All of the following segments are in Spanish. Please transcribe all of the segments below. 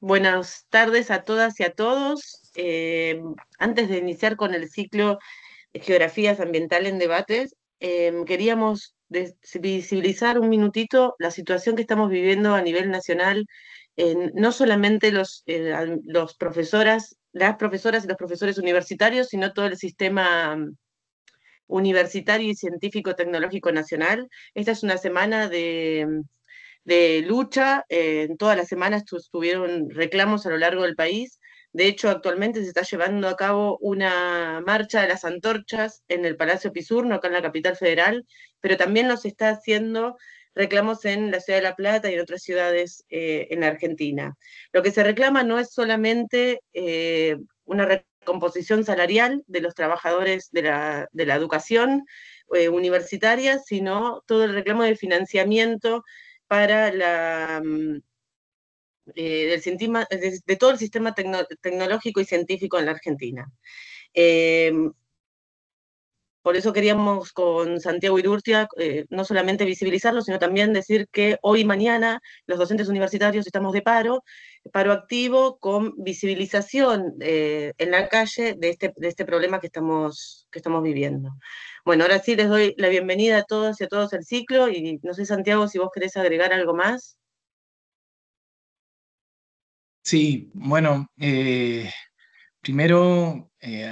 Buenas tardes a todas y a todos. Antes de iniciar con el ciclo de Geografías Ambiental en Debates, queríamos visibilizar un minutito la situación que estamos viviendo a nivel nacional, no solamente los profesoras, las profesoras y los profesores universitarios, sino todo el sistema universitario y científico tecnológico nacional. Esta es una semana de lucha. En todas las semanas estuvieron reclamos a lo largo del país. De hecho, actualmente se está llevando a cabo una marcha de las antorchas en el Palacio Pisurno, acá en la capital federal, pero también los está haciendo reclamos en la ciudad de La Plata y en otras ciudades en la Argentina. Lo que se reclama no es solamente una recomposición salarial de los trabajadores de la educación universitaria, sino todo el reclamo de financiamiento para de todo el sistema tecnológico y científico en la Argentina. Eh, por eso queríamos con Santiago Irurtia no solamente visibilizarlo, sino también decir que hoy y mañana los docentes universitarios estamos de paro activo con visibilización en la calle de este problema que estamos viviendo. Bueno, ahora sí les doy la bienvenida a todos y a todos al ciclo, y no sé, Santiago, si vos querés agregar algo más. Sí, bueno, primero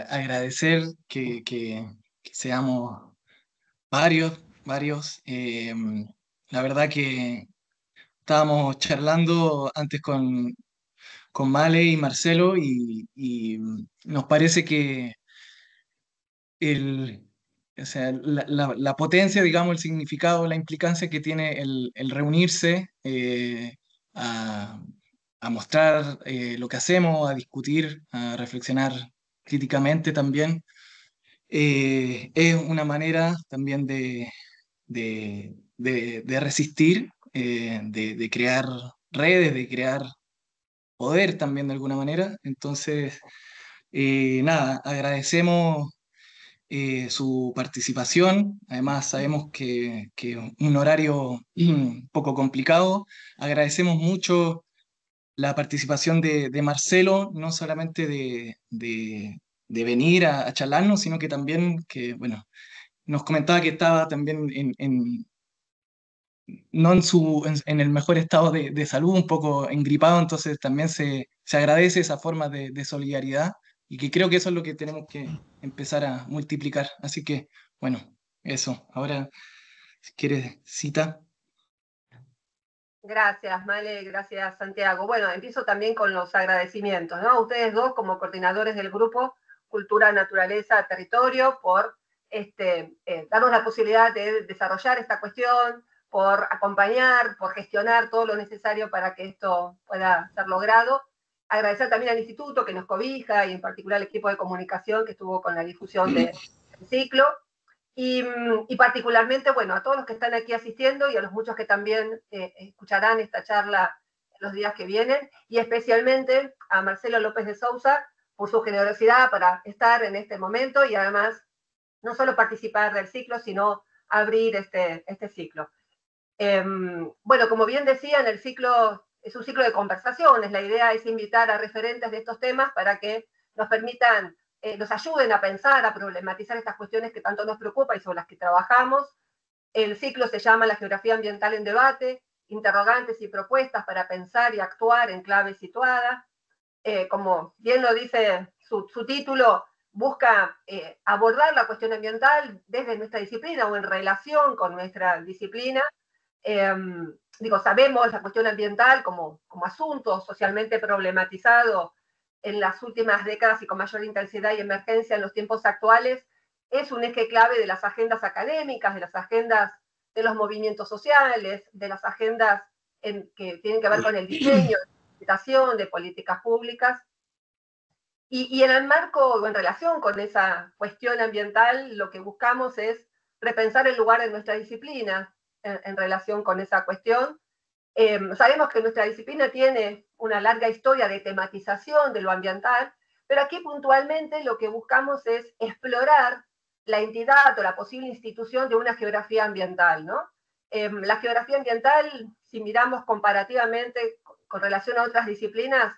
agradecer que seamos varios. La verdad que estábamos charlando antes con Male y Marcelo y nos parece que el, o sea, la potencia, digamos, el significado, la implicancia que tiene el reunirse a, a mostrar lo que hacemos, a discutir, a reflexionar críticamente también, es una manera también de resistir, de crear redes, de crear poder también de alguna manera. Entonces, nada, agradecemos su participación. Además, sabemos que es un horario un poco complicado. Agradecemos mucho la participación de Marcelo, no solamente de venir a charlarnos, sino que también que, bueno, nos comentaba que estaba también no en el mejor estado de salud, un poco engripado, entonces también se agradece esa forma de solidaridad y que creo que eso es lo que tenemos que empezar a multiplicar. Así que, bueno, eso. Ahora, si quieres, cita. Gracias, Male, gracias, Santiago. Bueno, empiezo también con los agradecimientos, ¿no? Ustedes dos como coordinadores del grupo Cultura, Naturaleza, Territorio, por darnos la posibilidad de desarrollar esta cuestión, por acompañar, por gestionar todo lo necesario para que esto pueda ser logrado. Agradecer también al instituto que nos cobija y en particular al equipo de comunicación que estuvo con la difusión del ciclo. Y particularmente, bueno, a todos los que están aquí asistiendo y a los muchos que también escucharán esta charla los días que vienen, y especialmente a Marcelo López de Sousa por su generosidad para estar en este momento y además no solo participar del ciclo, sino abrir este ciclo. Bueno, como bien decían, el ciclo es un ciclo de conversaciones. La idea es invitar a referentes de estos temas para que nos permitan, nos ayuden a pensar, a problematizar estas cuestiones que tanto nos preocupan y sobre las que trabajamos. El ciclo se llama La geografía ambiental en debate, interrogantes y propuestas para pensar y actuar en clave situada. Como bien lo dice su título, busca abordar la cuestión ambiental desde nuestra disciplina o en relación con nuestra disciplina. eh, Sabemos la cuestión ambiental como asunto socialmente problematizado en las últimas décadas y con mayor intensidad y emergencia en los tiempos actuales, es un eje clave de las agendas académicas, de las agendas de los movimientos sociales, de las agendas que tienen que ver con el diseño, de políticas públicas. Y en el marco o en relación con esa cuestión ambiental, lo que buscamos es repensar el lugar de nuestra disciplina en relación con esa cuestión. Sabemos que nuestra disciplina tiene una larga historia de tematización de lo ambiental, pero aquí puntualmente lo que buscamos es explorar la entidad o la posible institución de una geografía ambiental, ¿no? La geografía ambiental, si miramos comparativamente con relación a otras disciplinas,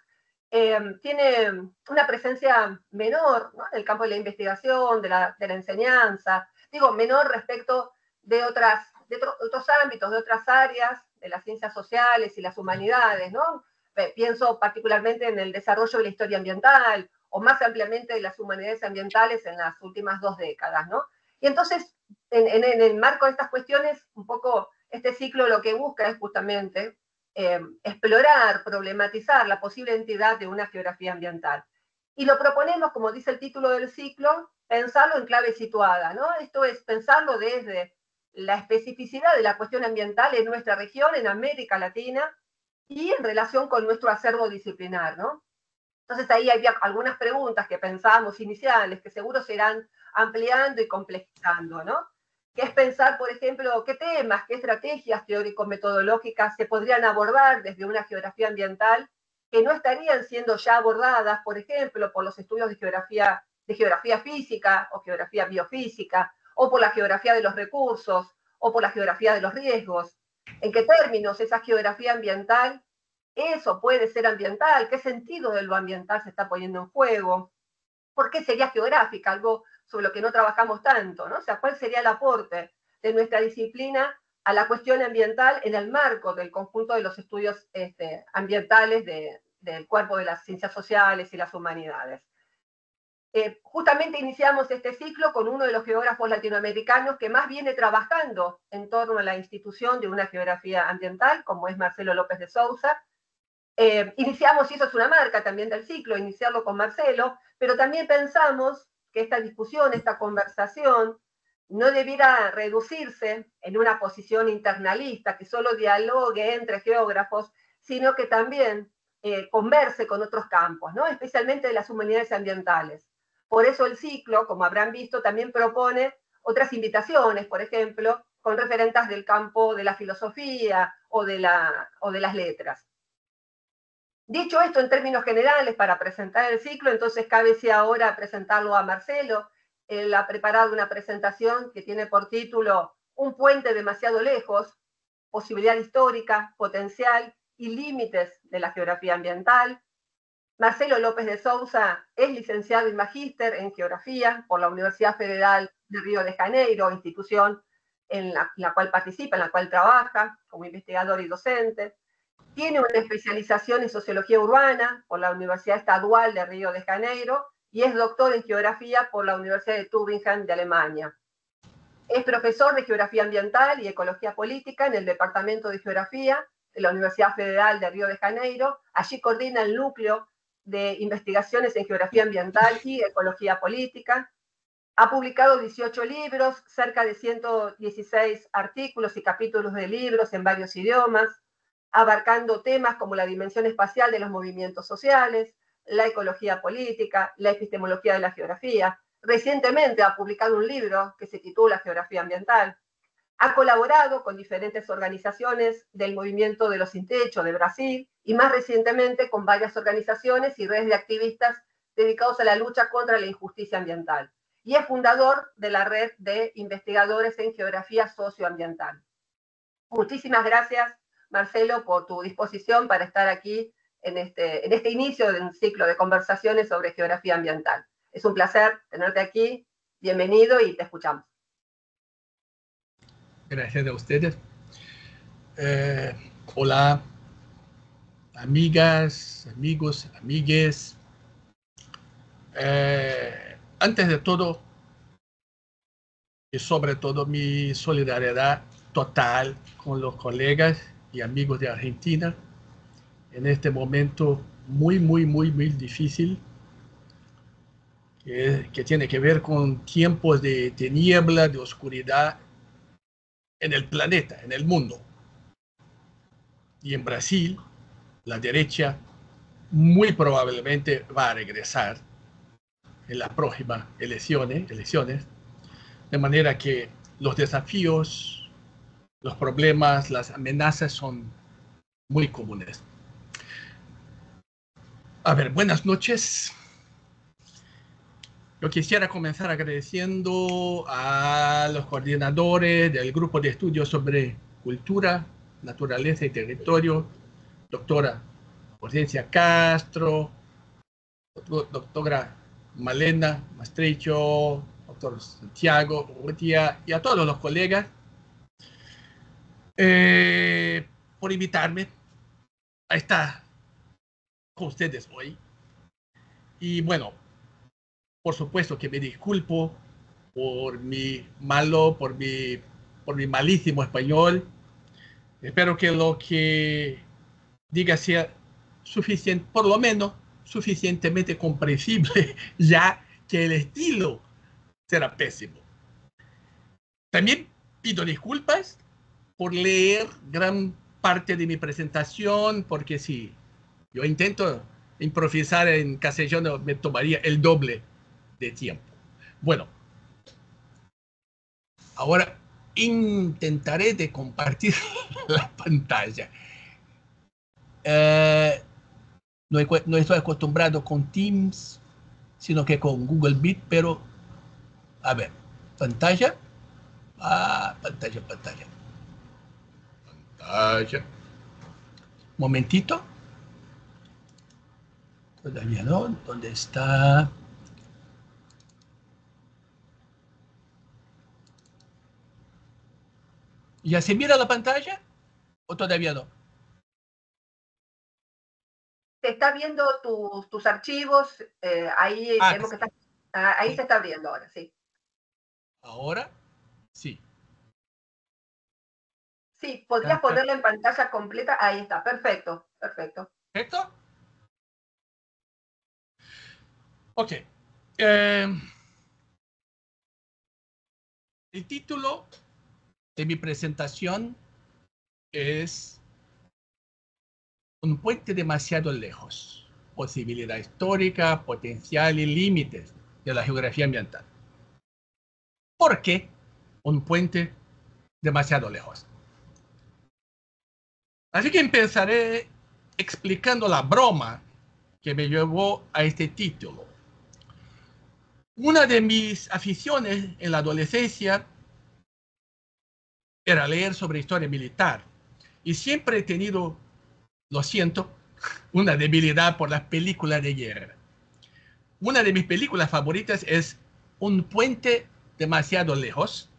tiene una presencia menor, ¿no?, en el campo de la investigación, de la enseñanza, digo, menor respecto de otros ámbitos, de otras áreas, de las ciencias sociales y las humanidades, ¿no? Pienso particularmente en el desarrollo de la historia ambiental, o más ampliamente de las humanidades ambientales en las últimas 2 décadas, ¿no? Y entonces, en el marco de estas cuestiones, un poco este ciclo lo que busca es justamente explorar, problematizar la posible entidad de una geografía ambiental. Y lo proponemos, como dice el título del ciclo, pensarlo en clave situada, ¿no? Esto es pensarlo desde la especificidad de la cuestión ambiental en nuestra región, en América Latina, y en relación con nuestro acervo disciplinar, ¿no? Entonces ahí había algunas preguntas que pensábamos iniciales, que seguro se irán ampliando y complejizando, ¿no? Que es pensar, por ejemplo, qué temas, qué estrategias teórico-metodológicas se podrían abordar desde una geografía ambiental que no estarían siendo ya abordadas, por ejemplo, por los estudios de geografía física o geografía biofísica, o por la geografía de los recursos, o por la geografía de los riesgos. ¿En qué términos esa geografía ambiental, eso puede ser ambiental? ¿Qué sentido de lo ambiental se está poniendo en juego? ¿Por qué sería geográfica? Algo sobre lo que no trabajamos tanto, ¿no? O sea, ¿cuál sería el aporte de nuestra disciplina a la cuestión ambiental en el marco del conjunto de los estudios ambientales del cuerpo de las ciencias sociales y las humanidades? Justamente iniciamos este ciclo con uno de los geógrafos latinoamericanos que más viene trabajando en torno a la institución de una geografía ambiental, como es Marcelo López de Sousa. Iniciamos, y eso es una marca también del ciclo, iniciarlo con Marcelo, pero también pensamos que esta discusión, esta conversación, no debiera reducirse en una posición internalista, que solo dialogue entre geógrafos, sino que también converse con otros campos, ¿no?, especialmente de las humanidades ambientales. Por eso el ciclo, como habrán visto, también propone otras invitaciones, por ejemplo, con referentes del campo de la filosofía o de las letras. Dicho esto en términos generales para presentar el ciclo, entonces cabe si ahora presentarlo a Marcelo. Él ha preparado una presentación que tiene por título Un puente demasiado lejos, posibilidad histórica, potencial y límites de la geografía ambiental. Marcelo López de Sousa es licenciado y magíster en geografía por la Universidad Federal de Río de Janeiro, institución en la cual participa, en la cual trabaja como investigador y docente. Tiene una especialización en sociología urbana por la Universidad Estadual de Río de Janeiro y es doctor en geografía por la Universidad de Tübingen de Alemania. Es profesor de geografía ambiental y ecología política en el Departamento de Geografía de la Universidad Federal de Río de Janeiro. Allí coordina el núcleo de investigaciones en geografía ambiental y ecología política. Ha publicado 18 libros, cerca de 116 artículos y capítulos de libros en varios idiomas, abarcando temas como la dimensión espacial de los movimientos sociales, la ecología política, la epistemología de la geografía. Recientemente ha publicado un libro que se titula Geografía Ambiental. Ha colaborado con diferentes organizaciones del movimiento de los sin techo de Brasil y más recientemente con varias organizaciones y redes de activistas dedicados a la lucha contra la injusticia ambiental. Y es fundador de la red de investigadores en geografía socioambiental. Muchísimas gracias, Marcelo, por tu disposición para estar aquí en este inicio de un ciclo de conversaciones sobre geografía ambiental. Es un placer tenerte aquí. Bienvenido y te escuchamos. Gracias a ustedes. Hola, amigas, amigos, amigues. Antes de todo, y sobre todo, mi solidaridad total con los colegas y amigos de Argentina en este momento muy difícil, que tiene que ver con tiempos de tiniebla, de oscuridad en el planeta, en el mundo. Y en Brasil, la derecha muy probablemente va a regresar en las próximas elecciones, de manera que los desafíos, los problemas, las amenazas son muy comunes. A ver, buenas noches. Yo quisiera comenzar agradeciendo a los coordinadores del grupo de estudios sobre cultura, naturaleza y territorio, doctora Hortensia Castro, doctora Malena Mastrecho, doctor Santiago Urrutia y a todos los colegas por invitarme a estar con ustedes hoy. Y bueno, por supuesto que me disculpo por mi malísimo español. Espero que lo que diga sea suficiente, por lo menos suficientemente comprensible, ya que el estilo será pésimo. También pido disculpas por leer gran parte de mi presentación, porque si yo intento improvisar en castellano me tomaría el doble de tiempo. Bueno, ahora intentaré de compartir la pantalla. No estoy acostumbrado con Teams, sino que con Google Meet, pero a ver, pantalla. Pantalla. Momentito. Todavía no. ¿Dónde está? ¿Ya se mira la pantalla? ¿O todavía no? Se está viendo tus archivos, ahí vemos que está, ahí se está abriendo ahora, sí. Ahora, sí. Sí, podrías ponerlo en pantalla completa, ahí está, perfecto. ¿Perfecto? Ok. El título de mi presentación es Un puente demasiado lejos. Posibilidad histórica, potencial y límites de la geografía ambiental. ¿Por qué un puente demasiado lejos? Así que empezaré explicando la broma que me llevó a este título. Una de mis aficiones en la adolescencia era leer sobre historia militar y siempre he tenido, lo siento, una debilidad por las películas de guerra. Una de mis películas favoritas es Un puente demasiado lejos,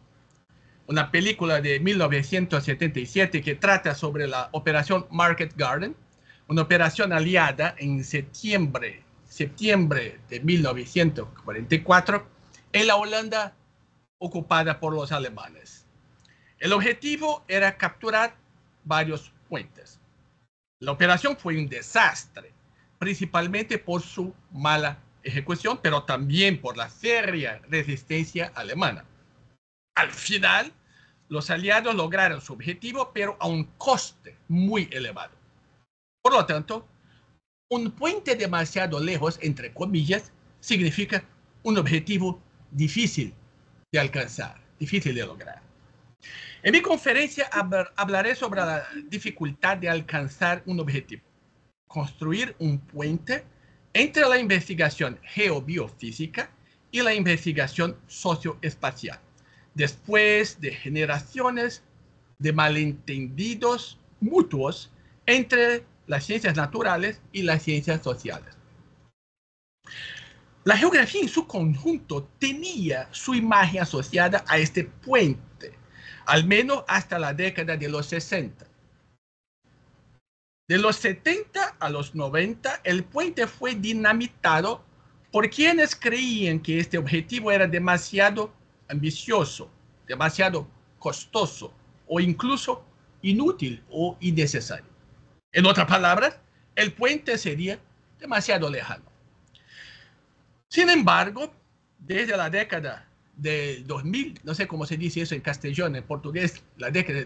una película de 1977 que trata sobre la Operación Market Garden, una operación aliada en septiembre de 1944 en la Holanda ocupada por los alemanes. El objetivo era capturar varios puentes. La operación fue un desastre, principalmente por su mala ejecución, pero también por la férrea resistencia alemana. Al final, los aliados lograron su objetivo, pero a un coste muy elevado. Por lo tanto, un puente demasiado lejos, entre comillas, significa un objetivo difícil de alcanzar, difícil de lograr. En mi conferencia hablaré sobre la dificultad de alcanzar un objetivo. Construir un puente entre la investigación geobiofísica y la investigación socioespacial, después de generaciones de malentendidos mutuos entre las ciencias naturales y las ciencias sociales. La geografía en su conjunto tenía su imagen asociada a este puente, al menos hasta la década de los 60. De los 70 a los 90, el puente fue dinamitado por quienes creían que este objetivo era demasiado ambicioso, demasiado costoso o incluso inútil o innecesario. En otras palabras, el puente sería demasiado lejano. Sin embargo, desde la década del 2000, no sé cómo se dice eso en castellano, en portugués, la década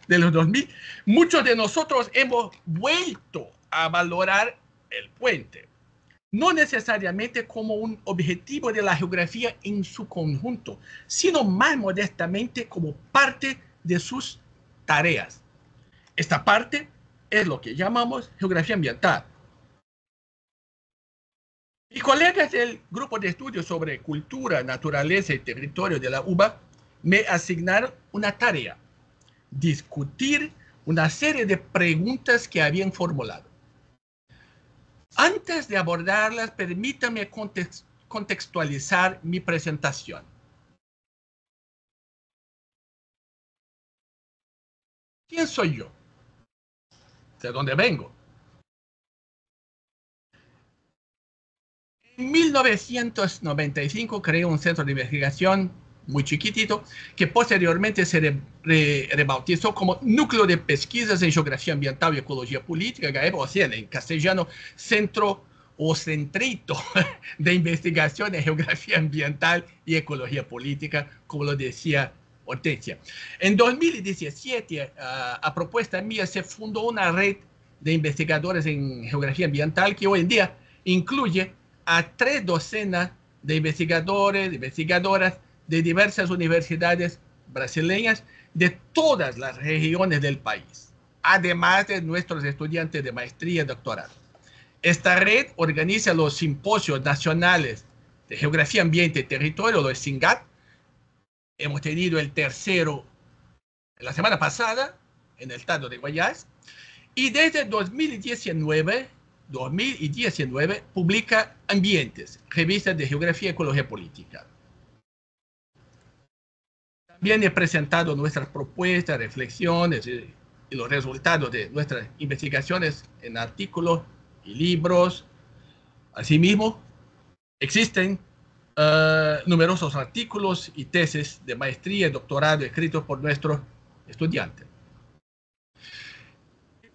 de los 2000, muchos de nosotros hemos vuelto a valorar el puente, no necesariamente como un objetivo de la geografía en su conjunto, sino más modestamente como parte de sus tareas. Esta parte es lo que llamamos geografía ambiental. Mis colegas del grupo de estudios sobre cultura, naturaleza y territorio de la UBA me asignaron una tarea: discutir una serie de preguntas que habían formulado. Antes de abordarlas, permítame contextualizar mi presentación. ¿Quién soy yo? ¿De dónde vengo? En 1995 creé un centro de investigación muy chiquitito que posteriormente se rebautizó como Núcleo de Pesquisas en Geografía Ambiental y Ecología Política, o sea, en castellano, Centro o Centrito de Investigación en Geografía Ambiental y Ecología Política, como lo decía Hortensia. En 2017, a propuesta mía, se fundó una red de investigadores en geografía ambiental que hoy en día incluye a 3 docenas de investigadores, investigadoras de diversas universidades brasileñas de todas las regiones del país, además de nuestros estudiantes de maestría y doctorado. Esta red organiza los simposios nacionales de geografía, ambiente y territorio, los SINGAT. Hemos tenido el tercero la semana pasada en el estado de Guayas, y desde 2019 publica Ambientes, revistas de geografía y ecología política. También he presentado nuestras propuestas, reflexiones y los resultados de nuestras investigaciones en artículos y libros. Asimismo, existen numerosos artículos y tesis de maestría y doctorado escritos por nuestros estudiantes.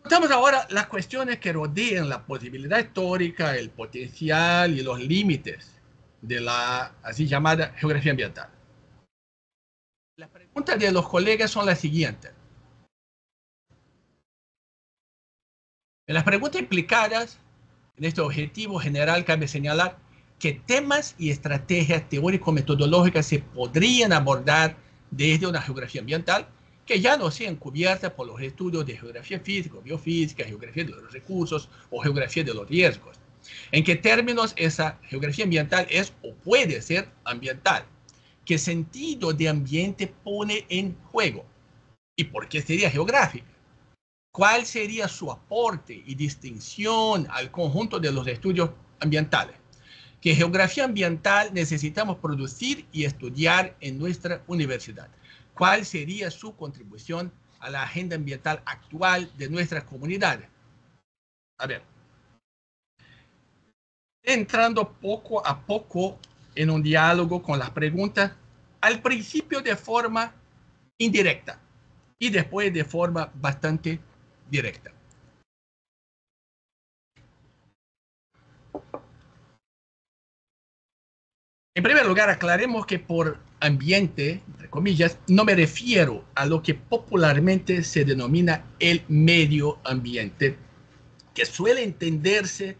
Contamos ahora las cuestiones que rodean la posibilidad histórica, el potencial y los límites de la así llamada geografía ambiental. Las preguntas de los colegas son las siguientes. En las preguntas implicadas en este objetivo general cabe señalar que temas y estrategias teórico-metodológicas se podrían abordar desde una geografía ambiental que ya no sean cubiertas por los estudios de geografía física, biofísica, geografía de los recursos o geografía de los riesgos. ¿En qué términos esa geografía ambiental es o puede ser ambiental? ¿Qué sentido de ambiente pone en juego? ¿Y por qué sería geográfica? ¿Cuál sería su aporte y distinción al conjunto de los estudios ambientales? ¿Qué geografía ambiental necesitamos producir y estudiar en nuestra universidad? ¿Cuál sería su contribución a la agenda ambiental actual de nuestras comunidades? A ver, entrando poco a poco en un diálogo con las preguntas, al principio de forma indirecta y después de forma bastante directa. En primer lugar, aclaremos que por ambiente, entre comillas, no me refiero a lo que popularmente se denomina el medio ambiente, que suele entenderse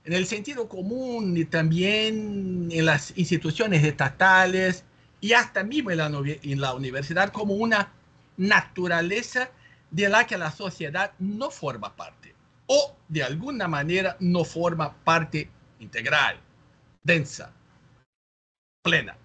en el sentido común y también en las instituciones estatales y hasta mismo en la universidad como una naturaleza de la que la sociedad no forma parte o de alguna manera no forma parte integral, densa, plena.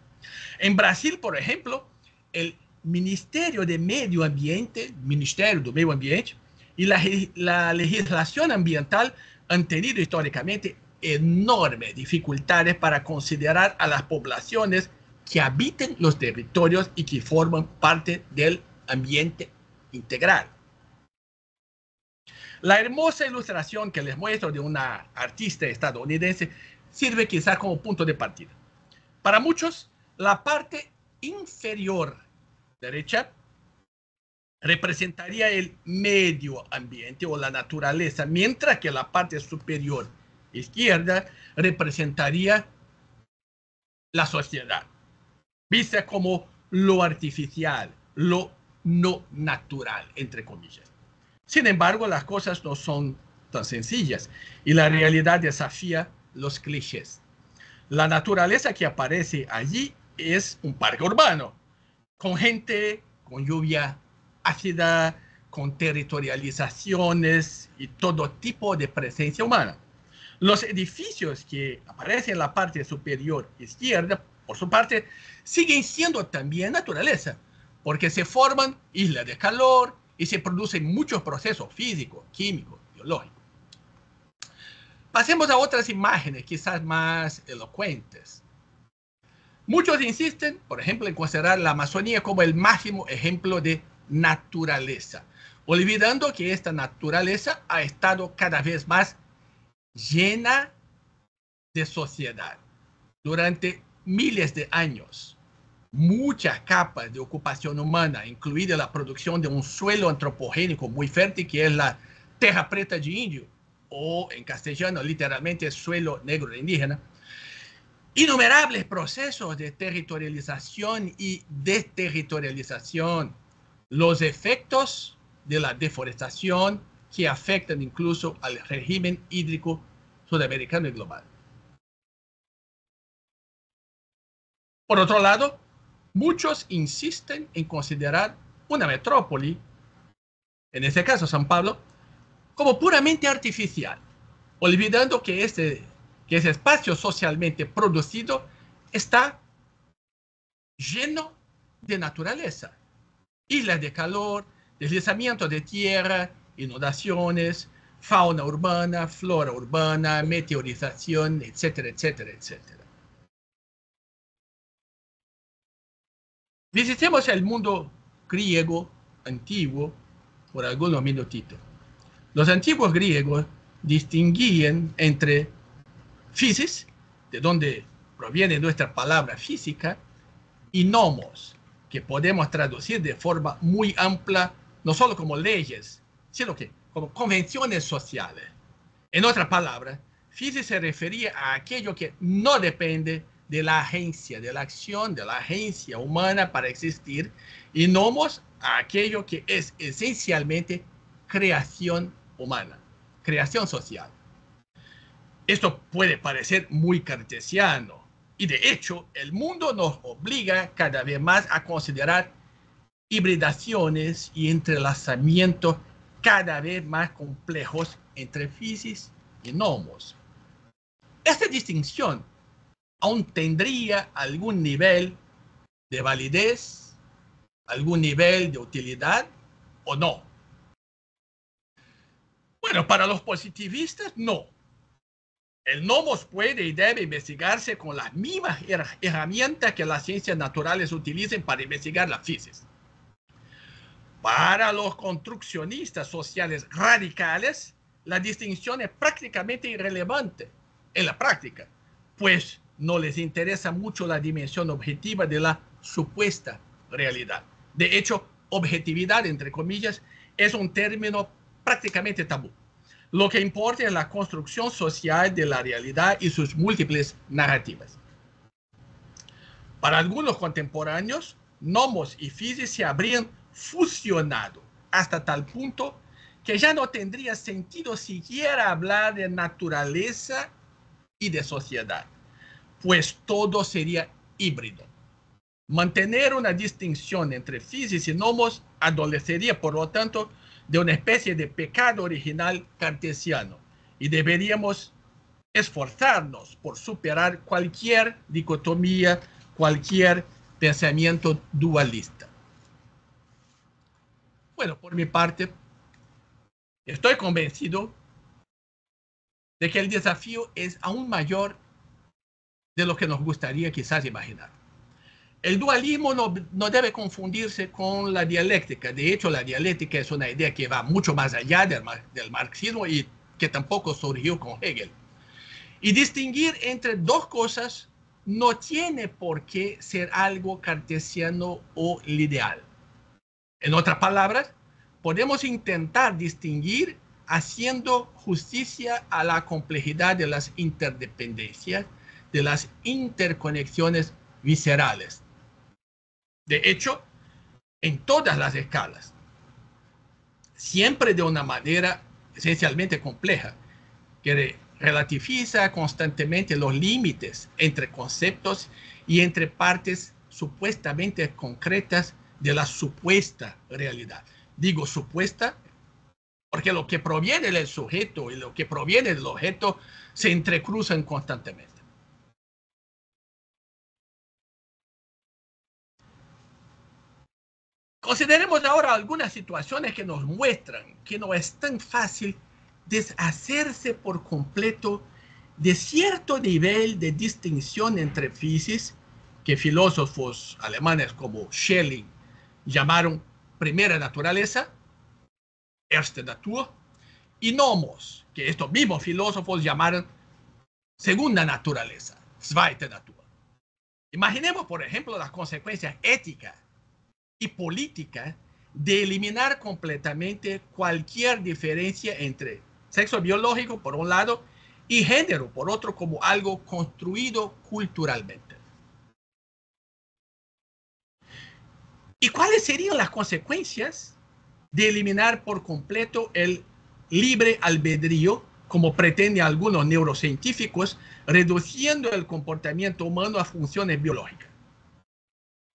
En Brasil, por ejemplo, el Ministerio de Medio Ambiente, Ministerio do Meio Ambiente, y la legislación ambiental han tenido históricamente enormes dificultades para considerar a las poblaciones que habiten los territorios y que forman parte del ambiente integral. La hermosa ilustración que les muestro de una artista estadounidense sirve quizás como punto de partida. Para muchos, la parte inferior derecha representaría el medio ambiente o la naturaleza, mientras que la parte superior izquierda representaría la sociedad, vista como lo artificial, lo no natural, entre comillas. Sin embargo, las cosas no son tan sencillas y la realidad desafía los clichés. La naturaleza que aparece allí es un parque urbano, con gente, con lluvia ácida, con territorializaciones y todo tipo de presencia humana. Los edificios que aparecen en la parte superior izquierda, por su parte, siguen siendo también naturaleza, porque se forman islas de calor, y se producen muchos procesos físicos, químicos, biológicos. Pasemos a otras imágenes, quizás más elocuentes. Muchos insisten, por ejemplo, en considerar la Amazonía como el máximo ejemplo de naturaleza, olvidando que esta naturaleza ha estado cada vez más llena de sociedad. Durante miles de años, muchas capas de ocupación humana, incluida la producción de un suelo antropogénico muy fértil, que es la terra preta de índio, o en castellano literalmente suelo negro de indígena, innumerables procesos de territorialización y desterritorialización, los efectos de la deforestación que afectan incluso al régimen hídrico sudamericano y global. Por otro lado, muchos insisten en considerar una metrópoli, en este caso San Pablo, como puramente artificial, olvidando que ese espacio socialmente producido está lleno de naturaleza, islas de calor, deslizamiento de tierra, inundaciones, fauna urbana, flora urbana, meteorización, etcétera, etcétera, etcétera. Visitemos el mundo griego antiguo por algunos minutitos. Los antiguos griegos distinguían entre physis, de donde proviene nuestra palabra física, y nomos, que podemos traducir de forma muy amplia, no solo como leyes, sino que como convenciones sociales. En otras palabras, physis se refería a aquello que no depende de la agencia, de la acción, de la agencia humana para existir, y nomos a aquello que es esencialmente creación humana, creación social. Esto puede parecer muy cartesiano, y de hecho el mundo nos obliga cada vez más a considerar hibridaciones y entrelazamientos cada vez más complejos entre physis y nomos. Esta distinción aún tendría algún nivel de validez, algún nivel de utilidad o no. Bueno, para los positivistas, no. El nomos puede y debe investigarse con las mismas herramientas que las ciencias naturales utilizan para investigar la physis. Para los construccionistas sociales radicales, la distinción es prácticamente irrelevante en la práctica, pues no les interesa mucho la dimensión objetiva de la supuesta realidad. De hecho, objetividad, entre comillas, es un término prácticamente tabú. Lo que importa es la construcción social de la realidad y sus múltiples narrativas. Para algunos contemporáneos, nomos y physis se habrían fusionado hasta tal punto que ya no tendría sentido siquiera hablar de naturaleza y de sociedad, pues todo sería híbrido. Mantener una distinción entre physis y nomos adolecería, por lo tanto, de una especie de pecado original cartesiano, y deberíamos esforzarnos por superar cualquier dicotomía, cualquier pensamiento dualista. Bueno, por mi parte, estoy convencido de que el desafío es aún mayor de lo que nos gustaría quizás imaginar. El dualismo no debe confundirse con la dialéctica. De hecho, la dialéctica es una idea que va mucho más allá del marxismo y que tampoco surgió con Hegel. Y distinguir entre dos cosas no tiene por qué ser algo cartesiano o lineal. En otras palabras, podemos intentar distinguir haciendo justicia a la complejidad de las interdependencias, de las interconexiones viscerales. De hecho, en todas las escalas, siempre de una manera esencialmente compleja, que relativiza constantemente los límites entre conceptos y entre partes supuestamente concretas de la supuesta realidad. Digo supuesta porque lo que proviene del sujeto y lo que proviene del objeto se entrecruzan constantemente. Consideremos ahora algunas situaciones que nos muestran que no es tan fácil deshacerse por completo de cierto nivel de distinción entre physis, que filósofos alemanes como Schelling llamaron primera naturaleza, erste Natur, y nomos, que estos mismos filósofos llamaron segunda naturaleza, zweite Natur. Imaginemos, por ejemplo, las consecuencias éticas y políticas de eliminar completamente cualquier diferencia entre sexo biológico, por un lado, y género, por otro, como algo construido culturalmente. ¿Y cuáles serían las consecuencias de eliminar por completo el libre albedrío, como pretenden algunos neurocientíficos, reduciendo el comportamiento humano a funciones biológicas?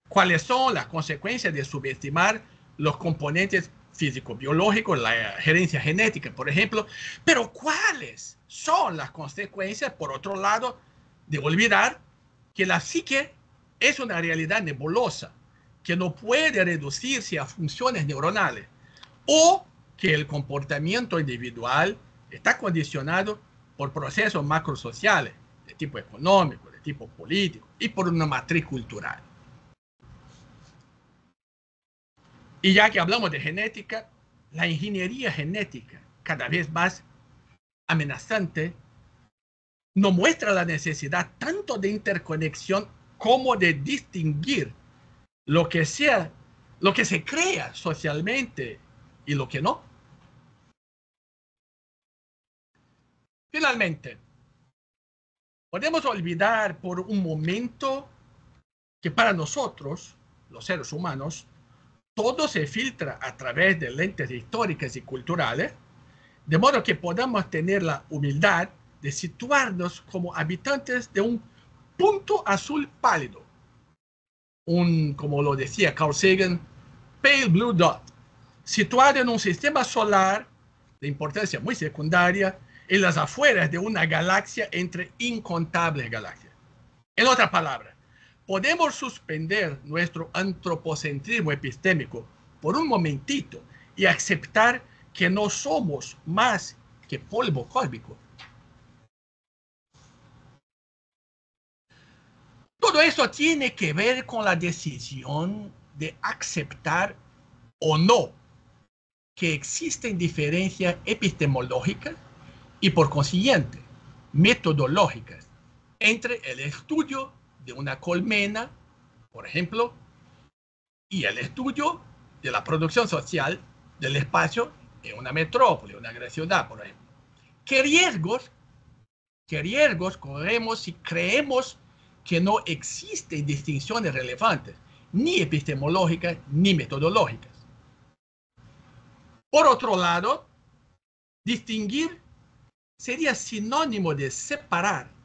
¿Cuáles son las consecuencias de subestimar los componentes físico-biológicos, la herencia genética, por ejemplo? Pero ¿cuáles son las consecuencias, por otro lado, de olvidar que la psique es una realidad nebulosa, que no puede reducirse a funciones neuronales, o que el comportamiento individual está condicionado por procesos macrosociales de tipo económico, de tipo político y por una matriz cultural? Y ya que hablamos de genética, la ingeniería genética, cada vez más amenazante, nos muestra la necesidad tanto de interconexión como de distinguir lo que se crea socialmente y lo que no. Finalmente, podemos olvidar por un momento que para nosotros, los seres humanos, todo se filtra a través de lentes históricas y culturales, de modo que podamos tener la humildad de situarnos como habitantes de un punto azul pálido, como lo decía Carl Sagan, pale blue dot, situado en un sistema solar de importancia muy secundaria en las afueras de una galaxia entre incontables galaxias. En otras palabras, podemos suspender nuestro antropocentrismo epistémico por un momentito y aceptar que no somos más que polvo cósmico. Todo eso tiene que ver con la decisión de aceptar o no que existen diferencias epistemológicas y por consiguiente metodológicas entre el estudio de una colmena, por ejemplo, y el estudio de la producción social del espacio en una metrópoli, una gran ciudad, por ejemplo. ¿Qué riesgos corremos si creemos que no existen distinciones relevantes, ni epistemológicas ni metodológicas? Por otro lado, distinguir sería sinónimo de separar.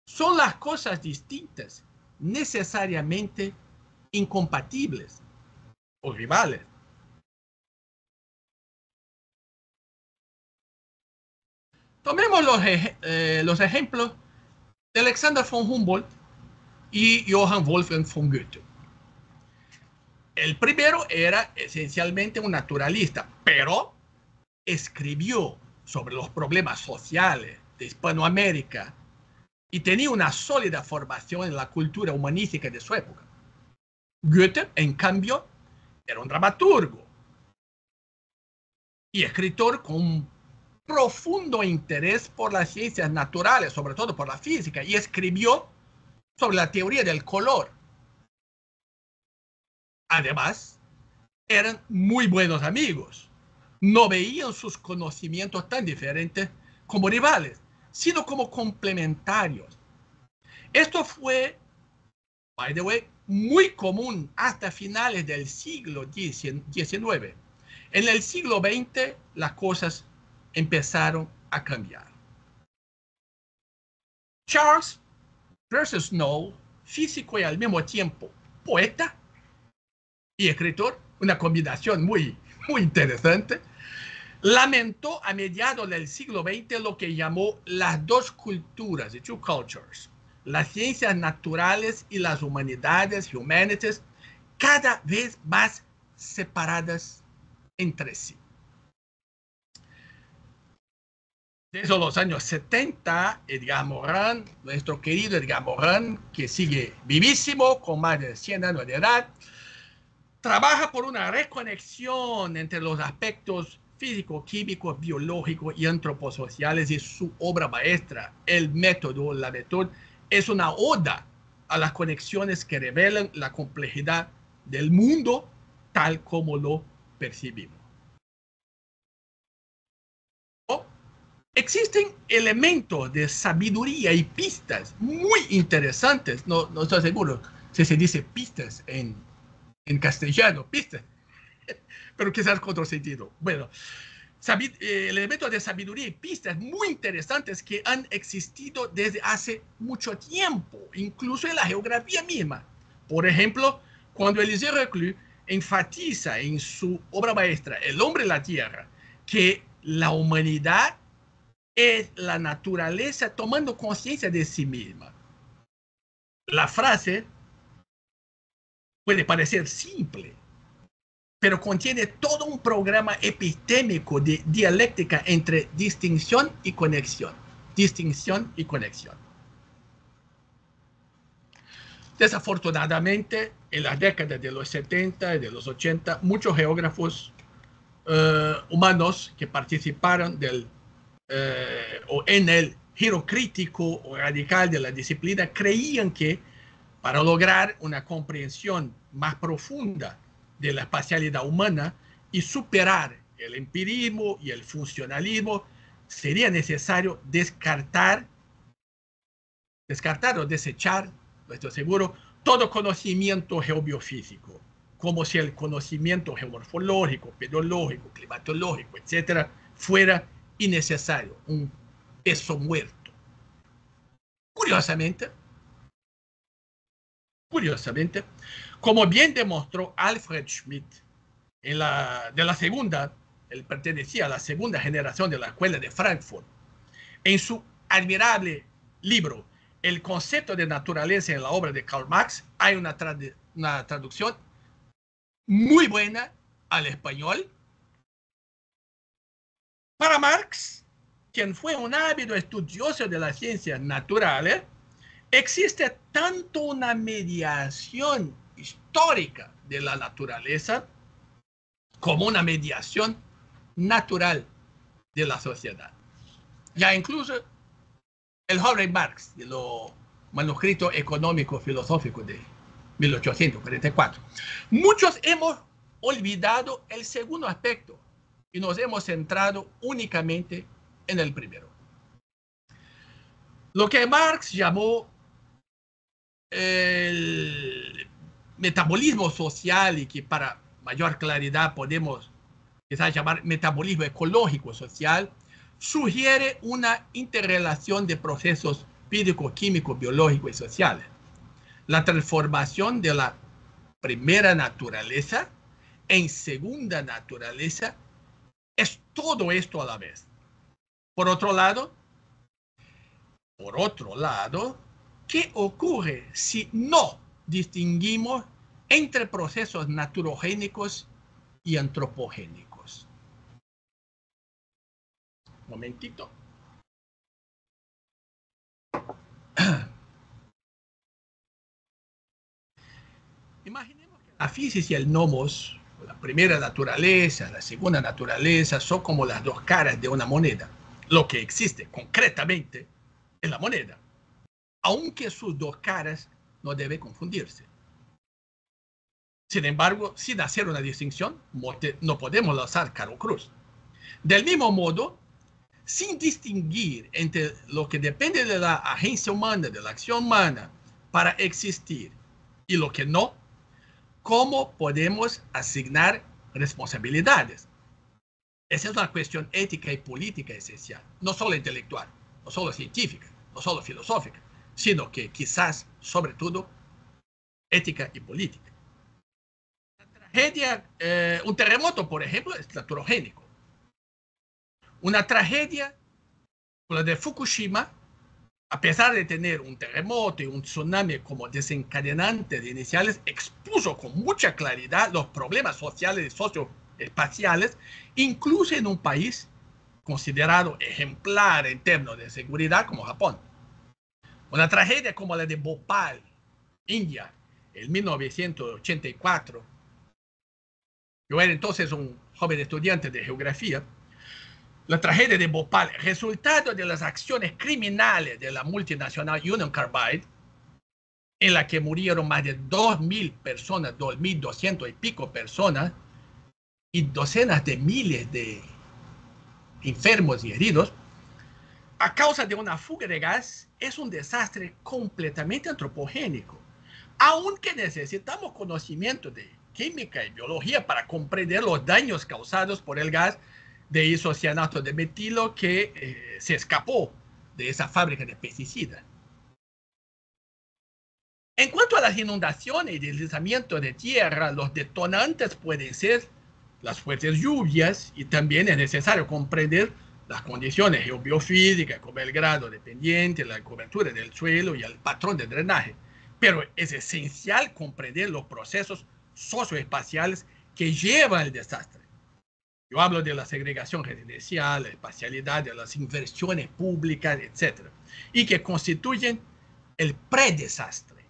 ¿Son las cosas distintas necesariamente incompatibles o rivales? Tomemos los ejemplos de Alexander von Humboldt y Johann Wolfgang von Goethe. El primero era esencialmente un naturalista, pero escribió sobre los problemas sociales de Hispanoamérica y tenía una sólida formación en la cultura humanística de su época. Goethe, en cambio, era un dramaturgo y escritor con un profundo interés por las ciencias naturales, sobre todo por la física, y escribió sobre la teoría del color. Además, eran muy buenos amigos. No veían sus conocimientos tan diferentes como rivales, sino como complementarios. Esto fue, by the way, muy común hasta finales del siglo XIX. En el siglo XX, las cosas empezaron a cambiar. Charles Percy Snow, físico y al mismo tiempo poeta y escritor, una combinación muy interesante, lamentó a mediados del siglo XX lo que llamó las dos culturas, the two cultures, las ciencias naturales y las humanidades, humanities, cada vez más separadas entre sí. Desde los años 70, Edgar Morin, nuestro querido Edgar Morin, que sigue vivísimo con más de 100 años de edad, trabaja por una reconexión entre los aspectos físicos, químicos, biológicos y antroposociales, y su obra maestra, El método, la méthode, es una oda a las conexiones que revelan la complejidad del mundo tal como lo percibimos. Existen elementos de sabiduría y pistas muy interesantes. No estoy seguro si se dice pistas en castellano, pistas, pero quizás con otro sentido. Bueno, elementos de sabiduría y pistas muy interesantes que han existido desde hace mucho tiempo, incluso en la geografía misma. Por ejemplo, cuando Élisée Reclus enfatiza en su obra maestra, El hombre y la tierra, que la humanidad es la naturaleza tomando conciencia de sí misma. La frase puede parecer simple, pero contiene todo un programa epistémico de dialéctica entre distinción y conexión. Distinción y conexión. Desafortunadamente, en las décadas de los 70 y de los 80, muchos geógrafos humanos que participaron o en el giro crítico o radical de la disciplina creían que para lograr una comprensión más profunda de la espacialidad humana y superar el empirismo y el funcionalismo, sería necesario descartar o desechar, no estoy seguro, todo conocimiento geobiofísico, como si el conocimiento geomorfológico, pedológico, climatológico, etcétera, fuera innecesario, un peso muerto. Curiosamente, como bien demostró Alfred Schmidt, él pertenecía a la segunda generación de la Escuela de Frankfurt, en su admirable libro El concepto de naturaleza en la obra de Karl Marx, hay una traducción muy buena al español. Para Marx, quien fue un ávido estudioso de las ciencias naturales, existe tanto una mediación histórica de la naturaleza como una mediación natural de la sociedad. Ya incluso el joven Marx, de los manuscritos económicos filosóficos de 1844. Muchos hemos olvidado el segundo aspecto y nos hemos centrado únicamente en el primero. Lo que Marx llamó el metabolismo social, y que para mayor claridad podemos quizás llamar metabolismo ecológico social, sugiere una interrelación de procesos físicos, químicos, biológicos y sociales. La transformación de la primera naturaleza en segunda naturaleza es todo esto a la vez. Por otro lado, ¿qué ocurre si no distinguimos entre procesos naturogénicos y antropogénicos? Un momentito. Imaginemos que la física y el nomos, la primera naturaleza, la segunda naturaleza, son como las dos caras de una moneda. Lo que existe concretamente es la moneda, aunque sus dos caras no deben confundirse. Sin embargo, sin hacer una distinción, no podemos lanzar carro cruz. Del mismo modo, sin distinguir entre lo que depende de la agencia humana, de la acción humana, para existir, y lo que no, ¿cómo podemos asignar responsabilidades? Esa es una cuestión ética y política esencial, no solo intelectual, no solo científica, no solo filosófica, sino que quizás, sobre todo, ética y política. Un terremoto, por ejemplo, es naturogénico. Una tragedia, como la de Fukushima, a pesar de tener un terremoto y un tsunami como desencadenantes iniciales, expuso con mucha claridad los problemas sociales y socioespaciales, incluso en un país considerado ejemplar en términos de seguridad como Japón. Una tragedia como la de Bhopal, India, en 1984. Yo era entonces un joven estudiante de geografía. La tragedia de Bhopal, resultado de las acciones criminales de la multinacional Union Carbide, en la que murieron más de 2.000 personas, 2.200 y pico personas, y docenas de miles de enfermos y heridos, a causa de una fuga de gas, es un desastre completamente antropogénico. Aunque necesitamos conocimiento de química y biología para comprender los daños causados por el gas de isocianato de metilo que se escapó de esa fábrica de pesticidas. En cuanto a las inundaciones y deslizamientos de tierra, los detonantes pueden ser las fuertes lluvias y también es necesario comprender las condiciones geobiofísicas como el grado de pendiente, la cobertura del suelo y el patrón de drenaje. Pero es esencial comprender los procesos socioespaciales que llevan al desastre. Yo hablo de la segregación residencial, la espacialidad, de las inversiones públicas, etc. Y que constituyen el predesastre.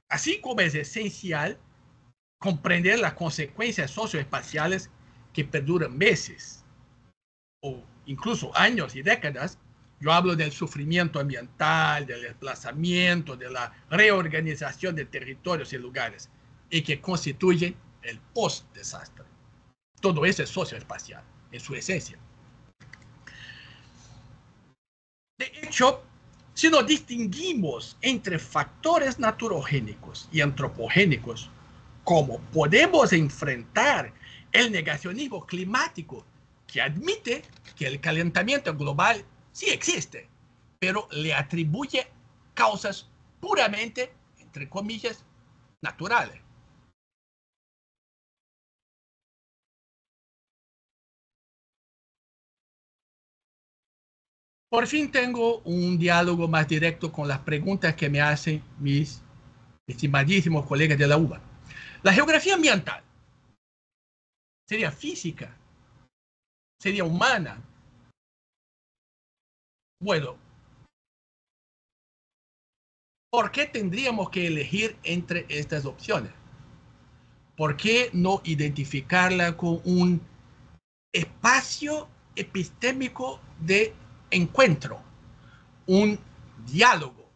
Así como es esencial comprender las consecuencias socioespaciales que perduran meses o incluso años y décadas. Yo hablo del sufrimiento ambiental, del desplazamiento, de la reorganización de territorios y lugares, y que constituyen el post-desastre. Todo eso es socioespacial, en su esencia. De hecho, si nos distinguimos entre factores naturogénicos y antropogénicos, ¿cómo podemos enfrentar el negacionismo climático que admite que el calentamiento global sí existe, pero le atribuye causas puramente, entre comillas, naturales? Por fin tengo un diálogo más directo con las preguntas que me hacen mis estimadísimos colegas de la UBA. La geografía ambiental sería física, sería humana. Bueno, ¿por qué tendríamos que elegir entre estas opciones? ¿Por qué no identificarla con un espacio epistémico de encuentro, un diálogo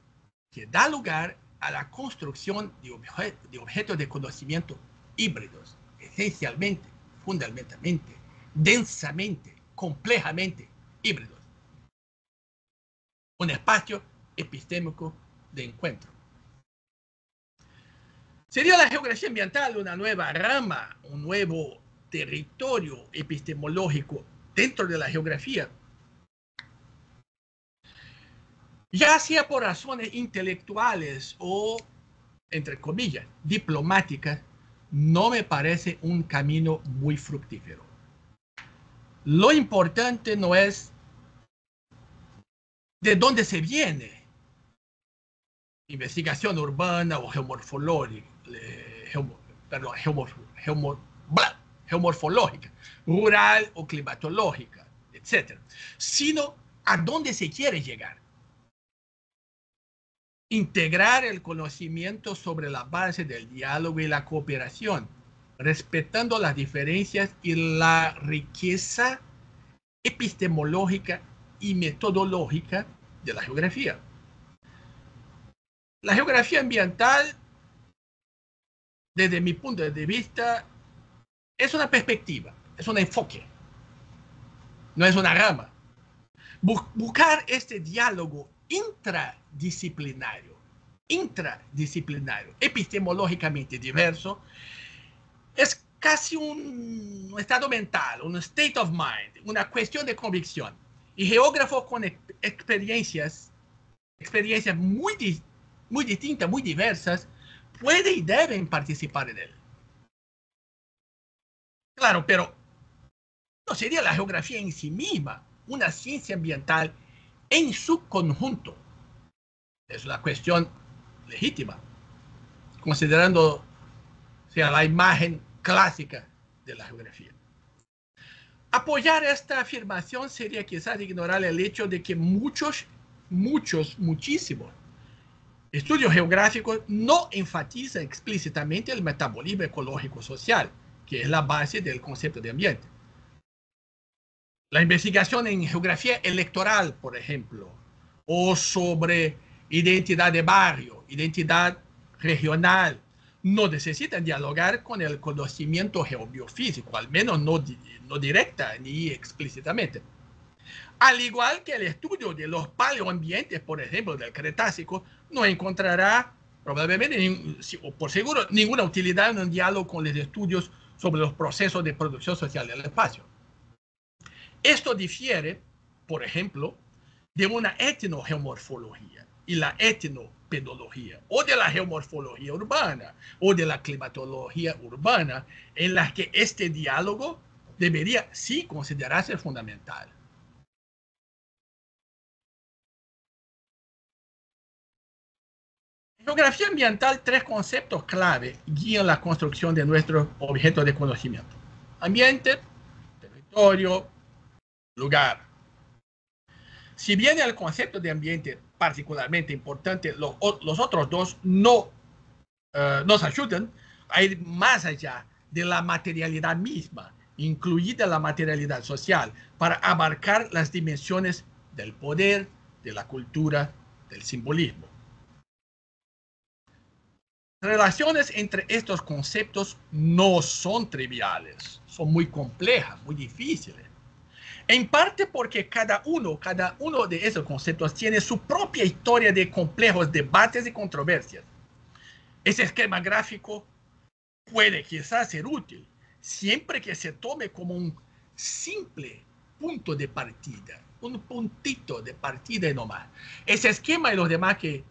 que da lugar a la construcción de objetos de conocimiento híbridos, esencialmente, fundamentalmente, densamente, complejamente híbridos? Un espacio epistémico de encuentro. ¿Sería la geografía ambiental una nueva rama, un nuevo territorio epistemológico dentro de la geografía? Ya sea por razones intelectuales o, entre comillas, diplomáticas, no me parece un camino muy fructífero. Lo importante no es de dónde se viene, investigación urbana o geomorfológica, rural o climatológica, etc., sino a dónde se quiere llegar. Integrar el conocimiento sobre la base del diálogo y la cooperación, respetando las diferencias y la riqueza epistemológica y metodológica de la geografía. La geografía ambiental, desde mi punto de vista, es una perspectiva, es un enfoque, no es una rama. Buscar este diálogo intradisciplinario, epistemológicamente diverso, es casi un estado mental, un state of mind, una cuestión de convicción. Y geógrafos con experiencias muy distintas, muy diversas, pueden y deben participar en él. Claro, pero no sería la geografía en sí misma una ciencia ambiental en su conjunto, Es una cuestión legítima, considerando la imagen clásica de la geografía. Apoyar esta afirmación sería quizás ignorar el hecho de que muchísimos estudios geográficos no enfatizan explícitamente el metabolismo ecológico social, que es la base del concepto de ambiente. La investigación en geografía electoral, por ejemplo, o sobre identidad de barrio, identidad regional, no necesitan dialogar con el conocimiento geobiofísico, al menos no directa ni explícitamente. Al igual que el estudio de los paleoambientes, por ejemplo, del Cretácico, no encontrará probablemente, o por seguro, ninguna utilidad en un diálogo con los estudios sobre los procesos de producción social del espacio. Esto difiere, por ejemplo, de una etnogeomorfología y la etnopedología, o de la geomorfología urbana, o de la climatología urbana, en las que este diálogo debería sí considerarse fundamental. En geografía ambiental, 3 conceptos clave guían la construcción de nuestros objetos de conocimiento: ambiente, territorio, lugar. Si bien el concepto de ambiente particularmente importante, los otros dos no nos ayudan a ir más allá de la materialidad misma, incluida la materialidad social, para abarcar las dimensiones del poder, de la cultura, del simbolismo. Relaciones entre estos conceptos no son triviales, son muy complejas, muy difíciles. En parte porque cada uno de esos conceptos tiene su propia historia de complejos debates y controversias. Ese esquema gráfico puede quizás ser útil, siempre que se tome como un simple punto de partida, un puntito de partida y no más. Ese esquema y los demás que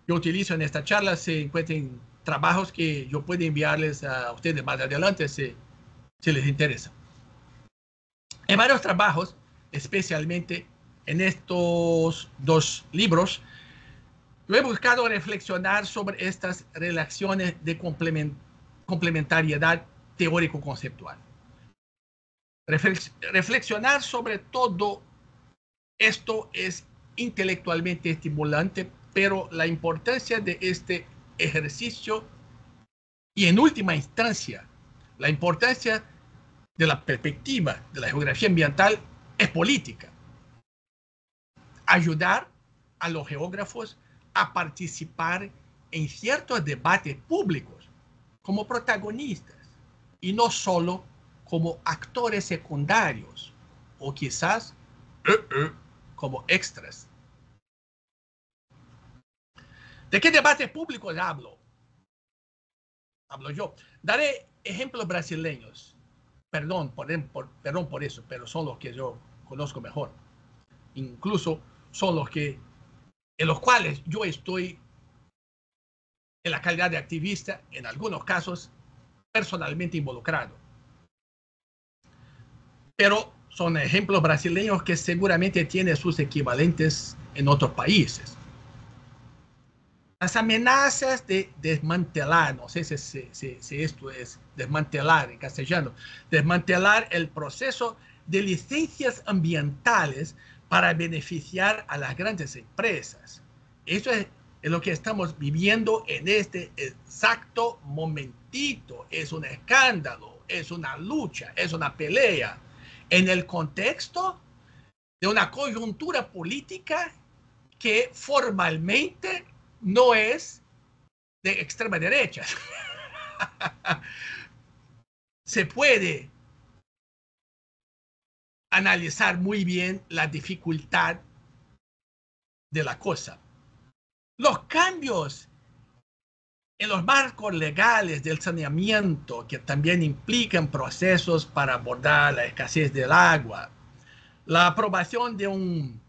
yo utilizo en esta charla se encuentran en trabajos que yo puedo enviarles a ustedes más adelante si les interesa. En varios trabajos, especialmente en estos 2 libros, yo he buscado reflexionar sobre estas relaciones de complementariedad teórico-conceptual. Reflexionar sobre todo esto es intelectualmente estimulante, pero la importancia de este ejercicio y en última instancia, la importancia de la perspectiva de la geografía ambiental es política. Ayudar a los geógrafos a participar en ciertos debates públicos como protagonistas y no solo como actores secundarios o quizás como extras. ¿De qué debates públicos hablo? Hablo yo. Daré ejemplos brasileños. Perdón por eso, pero son los que yo conozco mejor. Incluso son los que en los cuales yo estoy en la calidad de activista, en algunos casos personalmente involucrado. Pero son ejemplos brasileños que seguramente tienen sus equivalentes en otros países. Las amenazas de desmantelar, no sé si esto es desmantelar en castellano, desmantelar el proceso de licencias ambientales para beneficiar a las grandes empresas. Eso es lo que estamos viviendo en este exacto momentito. Es un escándalo, es una lucha, es una pelea en el contexto de una coyuntura política que formalmente no es de extrema derecha. Se puede analizar muy bien la dificultad de la cosa. Los cambios en los marcos legales del saneamiento, que también implican procesos para abordar la escasez del agua, la aprobación de un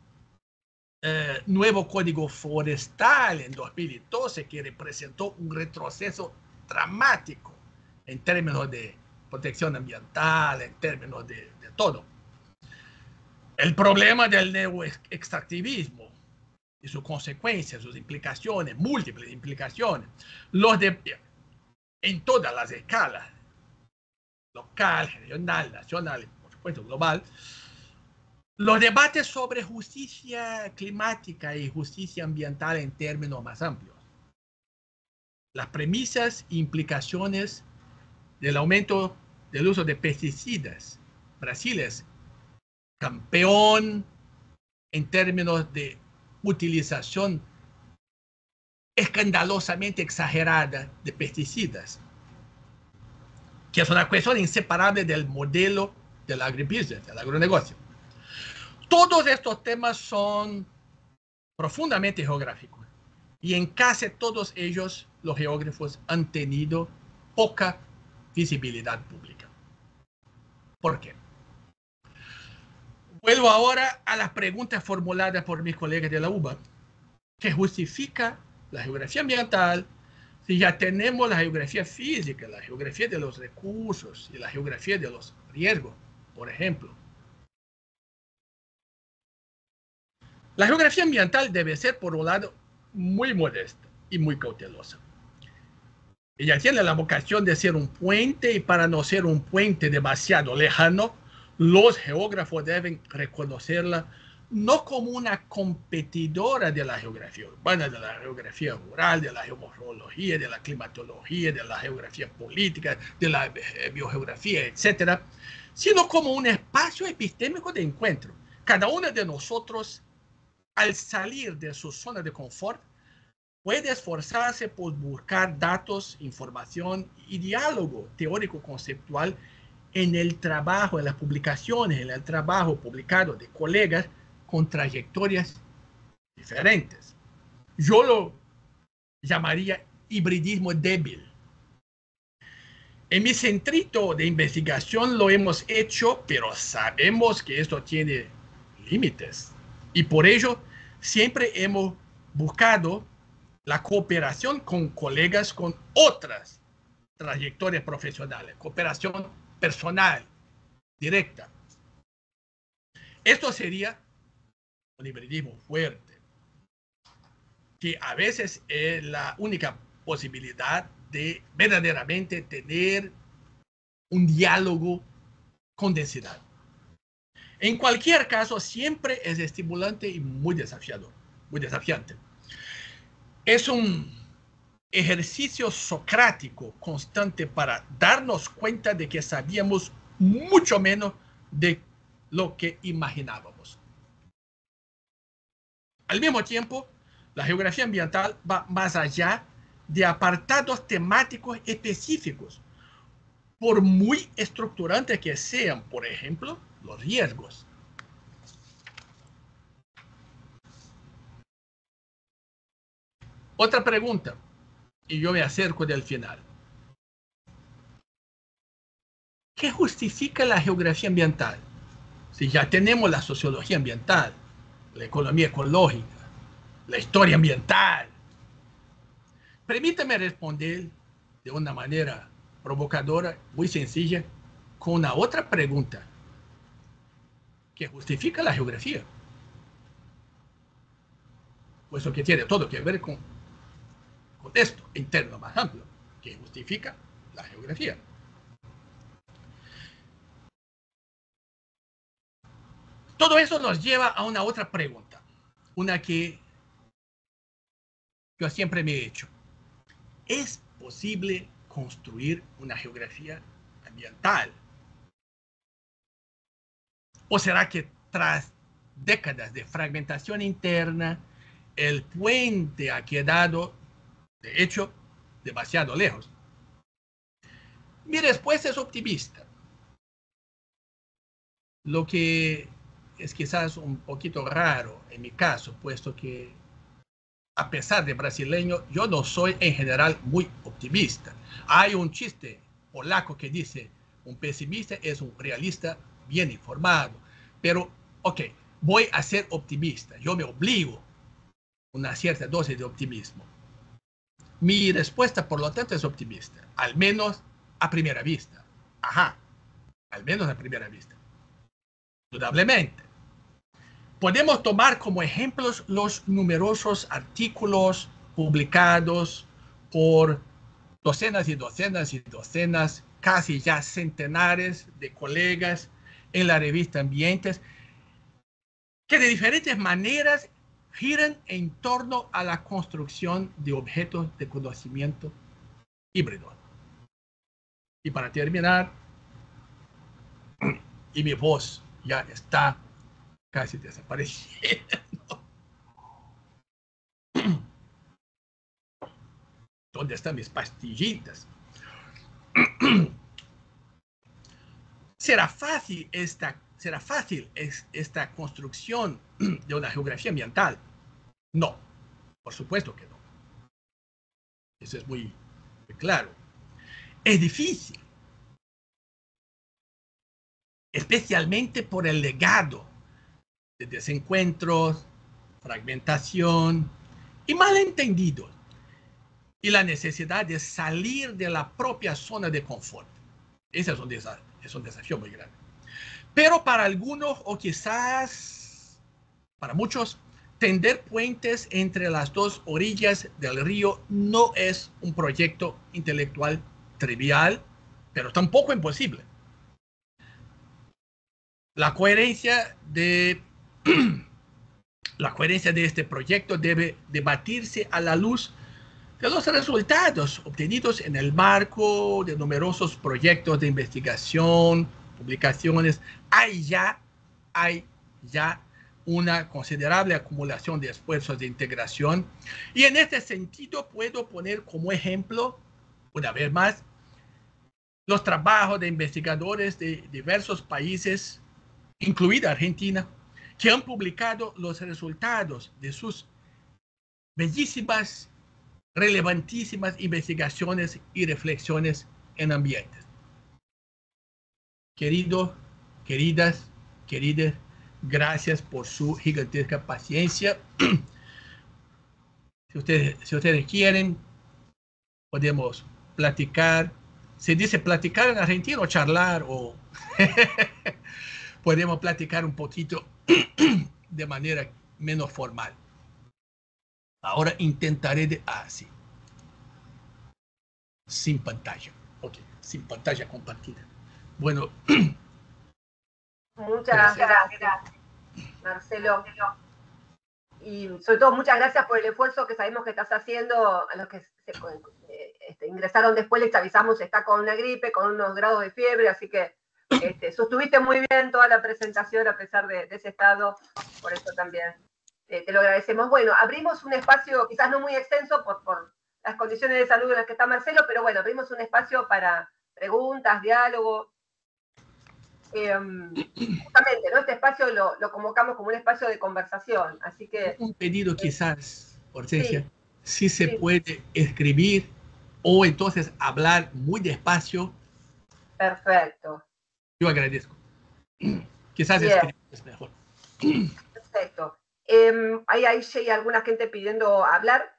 nuevo código forestal en 2012 que representó un retroceso dramático en términos de protección ambiental, en términos de todo. El problema del neoextractivismo, y sus consecuencias, sus implicaciones, múltiples implicaciones, en todas las escalas, local, regional, nacional y por supuesto global, los debates sobre justicia climática y justicia ambiental en términos más amplios, las premisas e implicaciones del aumento del uso de pesticidas. Brasil es campeón en términos de utilización escandalosamente exagerada de pesticidas, que es una cuestión inseparable del modelo del agribusiness, del agronegocio. Todos estos temas son profundamente geográficos y en casi todos ellos los geógrafos han tenido poca visibilidad pública. ¿Por qué? Vuelvo ahora a las preguntas formuladas por mis colegas de la UBA, que justifica la geografía ambiental si ya tenemos la geografía física, la geografía de los recursos y la geografía de los riesgos, por ejemplo. La geografía ambiental debe ser, por un lado, muy modesta y muy cautelosa. Ella tiene la vocación de ser un puente, y para no ser un puente demasiado lejano, los geógrafos deben reconocerla no como una competidora de la geografía urbana, de la geografía rural, de la geomorfología, de la climatología, de la geografía política, de la biogeografía, etc., sino como un espacio epistémico de encuentro. Cada uno de nosotros, al salir de su zona de confort, puede esforzarse por buscar datos, información y diálogo teórico-conceptual en el trabajo, en las publicaciones, en el trabajo publicado de colegas con trayectorias diferentes. Yo lo llamaría hibridismo débil. En mi centrito de investigación lo hemos hecho, pero sabemos que esto tiene límites. Y por ello siempre hemos buscado la cooperación con colegas con otras trayectorias profesionales, cooperación personal, directa. Esto sería un hibridismo fuerte, que a veces es la única posibilidad de verdaderamente tener un diálogo con densidad. En cualquier caso, siempre es estimulante y muy desafiador, muy desafiante. Es un ejercicio socrático constante para darnos cuenta de que sabíamos mucho menos de lo que imaginábamos. Al mismo tiempo, la geografía ambiental va más allá de apartados temáticos específicos, por muy estructurantes que sean, por ejemplo, los riesgos. Otra pregunta, y yo me acerco del final. ¿Qué justifica la geografía ambiental? Si ya tenemos la sociología ambiental, la economía ecológica, la historia ambiental. Permítame responder de una manera provocadora, muy sencilla, con una otra pregunta. ¿Qué justifica la geografía? Puesto que tiene todo que ver con esto interno más amplio, que justifica la geografía. Todo eso nos lleva a una otra pregunta, una que yo siempre me he hecho. ¿Es posible construir una geografía ambiental? ¿O será que tras décadas de fragmentación interna, el puente ha quedado, de hecho, demasiado lejos? Mi respuesta es optimista. Lo que es quizás un poquito raro en mi caso, puesto que a pesar de brasileño, yo no soy en general muy optimista. Hay un chiste polaco que dice, un pesimista es un realista bien informado. Pero, ok, voy a ser optimista. Yo me obligo a una cierta dosis de optimismo. Mi respuesta, por lo tanto, es optimista. Al menos a primera vista. Ajá, al menos a primera vista. Indudablemente. Podemos tomar como ejemplos los numerosos artículos publicados por docenas y docenas y docenas, casi ya centenares de colegas en la revista Ambientes, que de diferentes maneras giran en torno a la construcción de objetos de conocimiento híbridos. Y para terminar, y mi voz ya está casi desapareciendo. ¿Dónde están mis pastillitas? ¿Será fácil esta construcción de una geografía ambiental? No, por supuesto que no. Eso es muy claro. Es difícil, especialmente por el legado de desencuentros, fragmentación y malentendidos, y la necesidad de salir de la propia zona de confort. Ese es un desafío muy grande. Pero para algunos, o quizás para muchos, tender puentes entre las dos orillas del río no es un proyecto intelectual trivial, pero tampoco imposible. La coherencia de este proyecto debe debatirse a la luz de los resultados obtenidos en el marco de numerosos proyectos de investigación, publicaciones. Hay ya una considerable acumulación de esfuerzos de integración, y en este sentido puedo poner como ejemplo, una vez más, los trabajos de investigadores de diversos países, incluida Argentina, que han publicado los resultados de sus bellísimas, relevantísimas investigaciones y reflexiones en ambientes. Queridos, queridas, gracias por su gigantesca paciencia. Si ustedes quieren, podemos platicar. Se dice platicar en argentino, charlar, o podemos platicar un poquito de manera menos formal. Ahora intentaré de así. Sin pantalla. Ok, sin pantalla compartida. Bueno. Muchas gracias, Marcelo. Y sobre todo, muchas gracias por el esfuerzo que sabemos que estás haciendo. A los que ingresaron después les avisamos, está con una gripe, con unos grados de fiebre, así que sostuviste muy bien toda la presentación a pesar de ese estado. Por eso también te lo agradecemos. Bueno, abrimos un espacio, quizás no muy extenso por las condiciones de salud en las que está Marcelo, pero bueno, abrimos un espacio para preguntas, diálogo. Justamente, ¿no? Este espacio lo convocamos como un espacio de conversación, así que... Un pedido quizás, Hortensia, si se puede escribir o entonces hablar muy despacio. Perfecto. Yo agradezco. Quizás escribir es mejor. Perfecto. Hay alguna gente pidiendo hablar.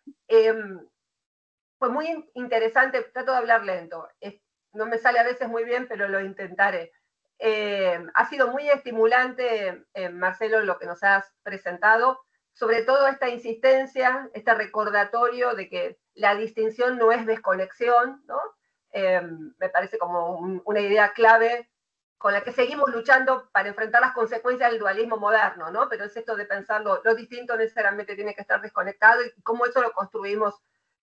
Fue muy interesante, trato de hablar lento. No me sale a veces muy bien, pero lo intentaré. Ha sido muy estimulante, Marcelo, lo que nos has presentado, sobre todo esta insistencia, este recordatorio de que la distinción no es desconexión, ¿no? Me parece como una idea clave con la que seguimos luchando para enfrentar las consecuencias del dualismo moderno, ¿no? Pero es esto de pensar lo distinto necesariamente tiene que estar desconectado y cómo eso lo construimos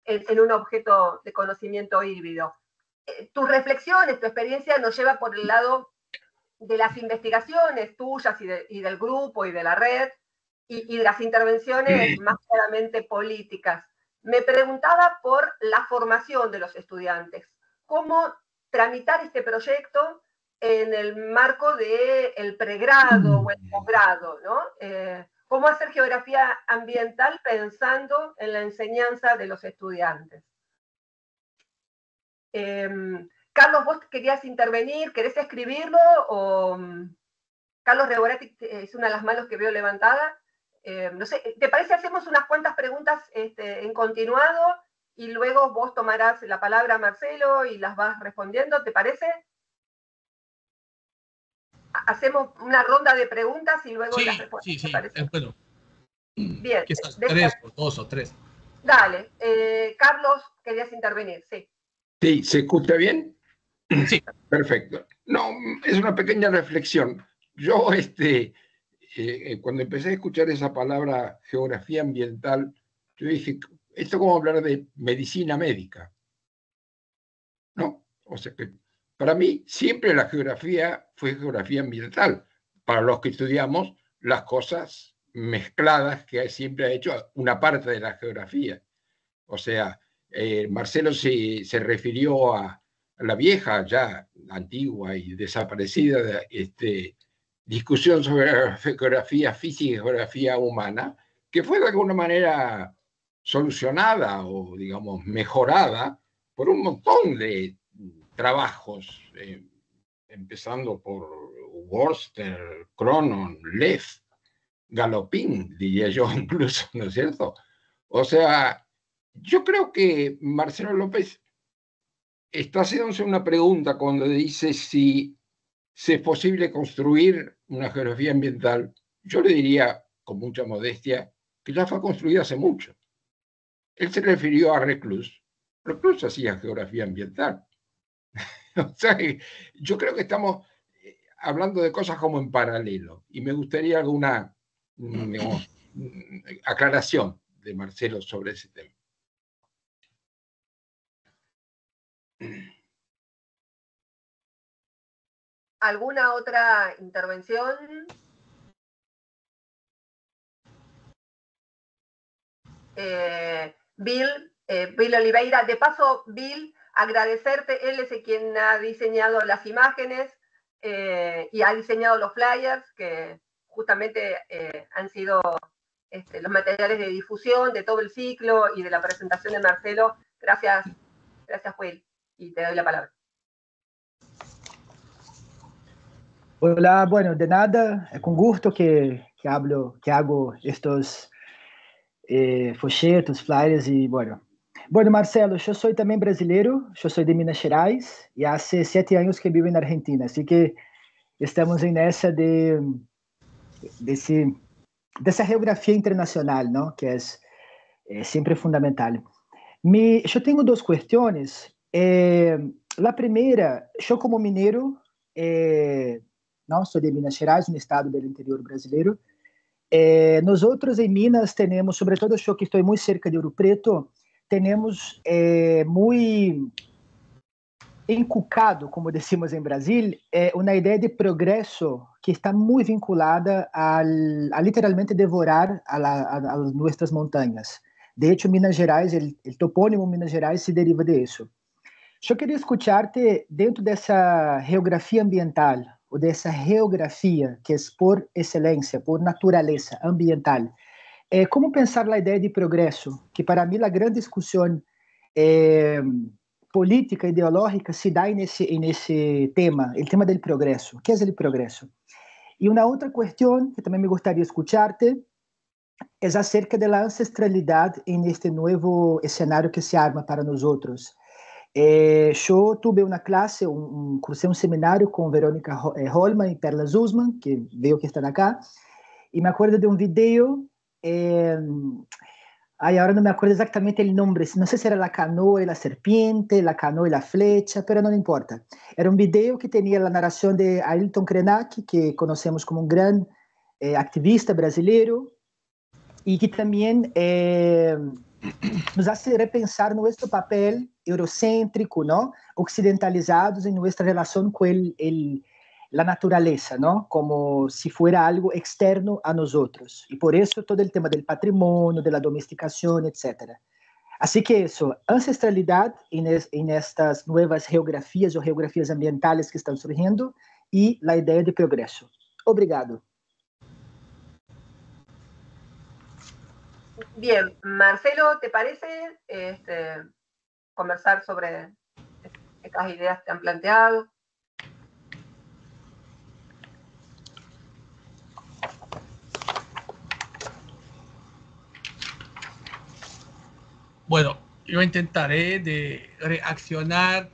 en un objeto de conocimiento híbrido. Tus reflexiones, tu experiencia nos lleva por el lado de las investigaciones tuyas y del grupo y de la red y de las intervenciones más claramente políticas. Me preguntaba por la formación de los estudiantes. ¿Cómo tramitar este proyecto en el marco del pregrado o el posgrado, ¿no? ¿Cómo hacer geografía ambiental pensando en la enseñanza de los estudiantes? Carlos, ¿vos querías intervenir? ¿Querés escribirlo? O Carlos Reborati es una de las manos que veo levantada. No sé, ¿te parece hacemos unas cuantas preguntas en continuado y luego vos tomarás la palabra, Marcelo, y las vas respondiendo? ¿Te parece? hacemos una ronda de preguntas y luego Sí, las respuestas. sí, sí. ¿Parece? Bueno, Bien. quizás tres, o dos o tres. Dale. Carlos, querías intervenir, sí. Sí, ¿se escucha bien? Sí. Perfecto. No, es una pequeña reflexión. Yo, cuando empecé a escuchar esa palabra geografía ambiental, yo dije, esto es como hablar de medicina médica, ¿no? O sea que para mí siempre la geografía fue geografía ambiental. Para los que estudiamos las cosas mezcladas que siempre ha hecho una parte de la geografía. O sea, Marcelo se refirió a la vieja, ya antigua y desaparecida, discusión sobre la geografía física y geografía humana, que fue de alguna manera solucionada o, digamos, mejorada por un montón de trabajos, empezando por Worcester, Cronon, Leff, Galopin, diría yo incluso, ¿no es cierto? O sea, yo creo que Marcelo López está haciéndose una pregunta cuando dice si es posible construir una geografía ambiental. Yo le diría, con mucha modestia, que ya fue construida hace mucho. Él se refirió a Reclus. Reclus hacía geografía ambiental. O sea, yo creo que estamos hablando de cosas como en paralelo. Y me gustaría alguna, digamos, aclaración de Marcelo sobre ese tema. ¿Alguna otra intervención? Bill Oliveira. De paso, Bill, agradecerte. Él es quien ha diseñado las imágenes y ha diseñado los flyers, que justamente han sido los materiales de difusión de todo el ciclo y de la presentación de Marcelo. Gracias, Will. Y te doy la palabra. Olá, bueno, de nada, é com gusto que hago estes folhetos, flyers e, bueno, Marcelo, eu sou também brasileiro, eu sou de Minas Gerais e há 7 anos que vivo na Argentina, assim que estamos nessa dessa geografia internacional, não? Que é sempre fundamental. Eu tenho 2 questões. A primeira, eu como mineiro, não sou de Minas Gerais, um estado do interior brasileiro. Nós outros em Minas temos, sobretudo eu que estou muito cerca de Ouro Preto, temos muito encucado, como decimos em Brasil, uma ideia de progresso que está muito vinculada a literalmente devorar a nossas montanhas. De hecho, Minas Gerais, o topônimo Minas Gerais se deriva disso. Eu queria escutar-te dentro dessa geografia ambiental, ou dessa geografia que é por excelência, por natureza ambiental. Como pensar na ideia de progresso? Que para mim a grande discussão política, ideológica, se dá nesse tema, o tema do progresso. O que é o progresso? E uma outra questão que também me gostaria de escutar-te é acerca da ancestralidade neste novo cenário que se arma para nós outros. Eu tive uma classe, cursei um seminário com Verônica Holman e Perla Zuzman, que veio que está acá, e me acordo de um vídeo, agora não me acordo exatamente o nome, não sei se era La Canoa e la Serpiente, La Canoa e la Flecha, mas não importa. Era um vídeo que tinha a narração de Ailton Krenak, que conhecemos como um grande ativista brasileiro, e que também nos hace repensar nosso papel eurocêntrico, não? Occidentalizados em nossa relação com a natureza, não? Como se fosse algo externo a nós outros. E por isso todo o tema do patrimônio, da domesticação, etc. Assim que isso, ancestralidade nestas novas geografias ou geografias ambientais que estão surgindo e a ideia de progresso. Obrigado. Bien, Marcelo, ¿te parece conversar sobre estas ideas que te han planteado? Bueno, yo intentaré de reaccionar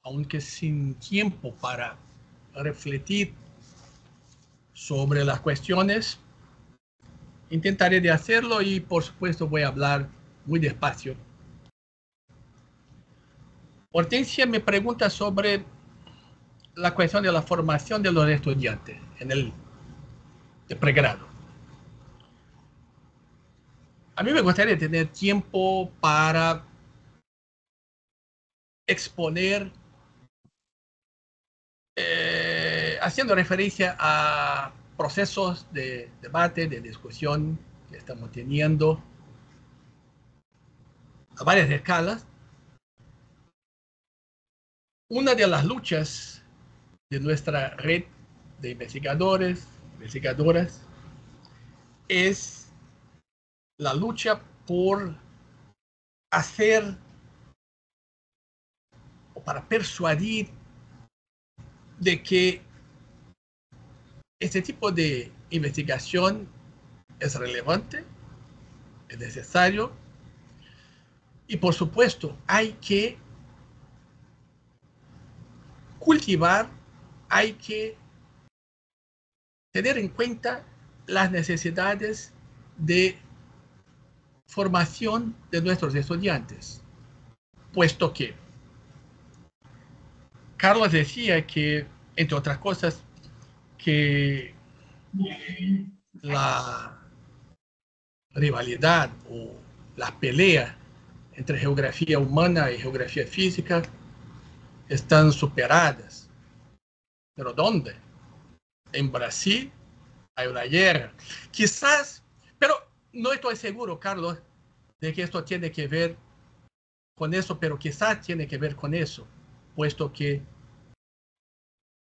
a aunque sin tiempo para refletir sobre las cuestiones, intentaré de hacerlo y por supuesto voy a hablar muy despacio. Hortensia me pregunta sobre la cuestión de la formación de los estudiantes en el pregrado. A mí me gustaría tener tiempo para exponer, haciendo referencia a procesos de debate, de discusión que estamos teniendo a varias escalas. Una de las luchas de nuestra red de investigadores, investigadoras, es la lucha por hacer o para persuadir de que este tipo de investigación es relevante, es necesario y por supuesto hay que cultivar, hay que tener en cuenta las necesidades de formación de nuestros estudiantes, puesto que Carlos decía que, entre otras cosas, que la rivalidad o la pelea entre geografía humana y geografía física están superadas. ¿Pero dónde? En Brasil hay una guerra. Quizás, pero no estoy seguro, Carlos, de que esto tiene que ver con eso, pero quizás tiene que ver con eso, puesto que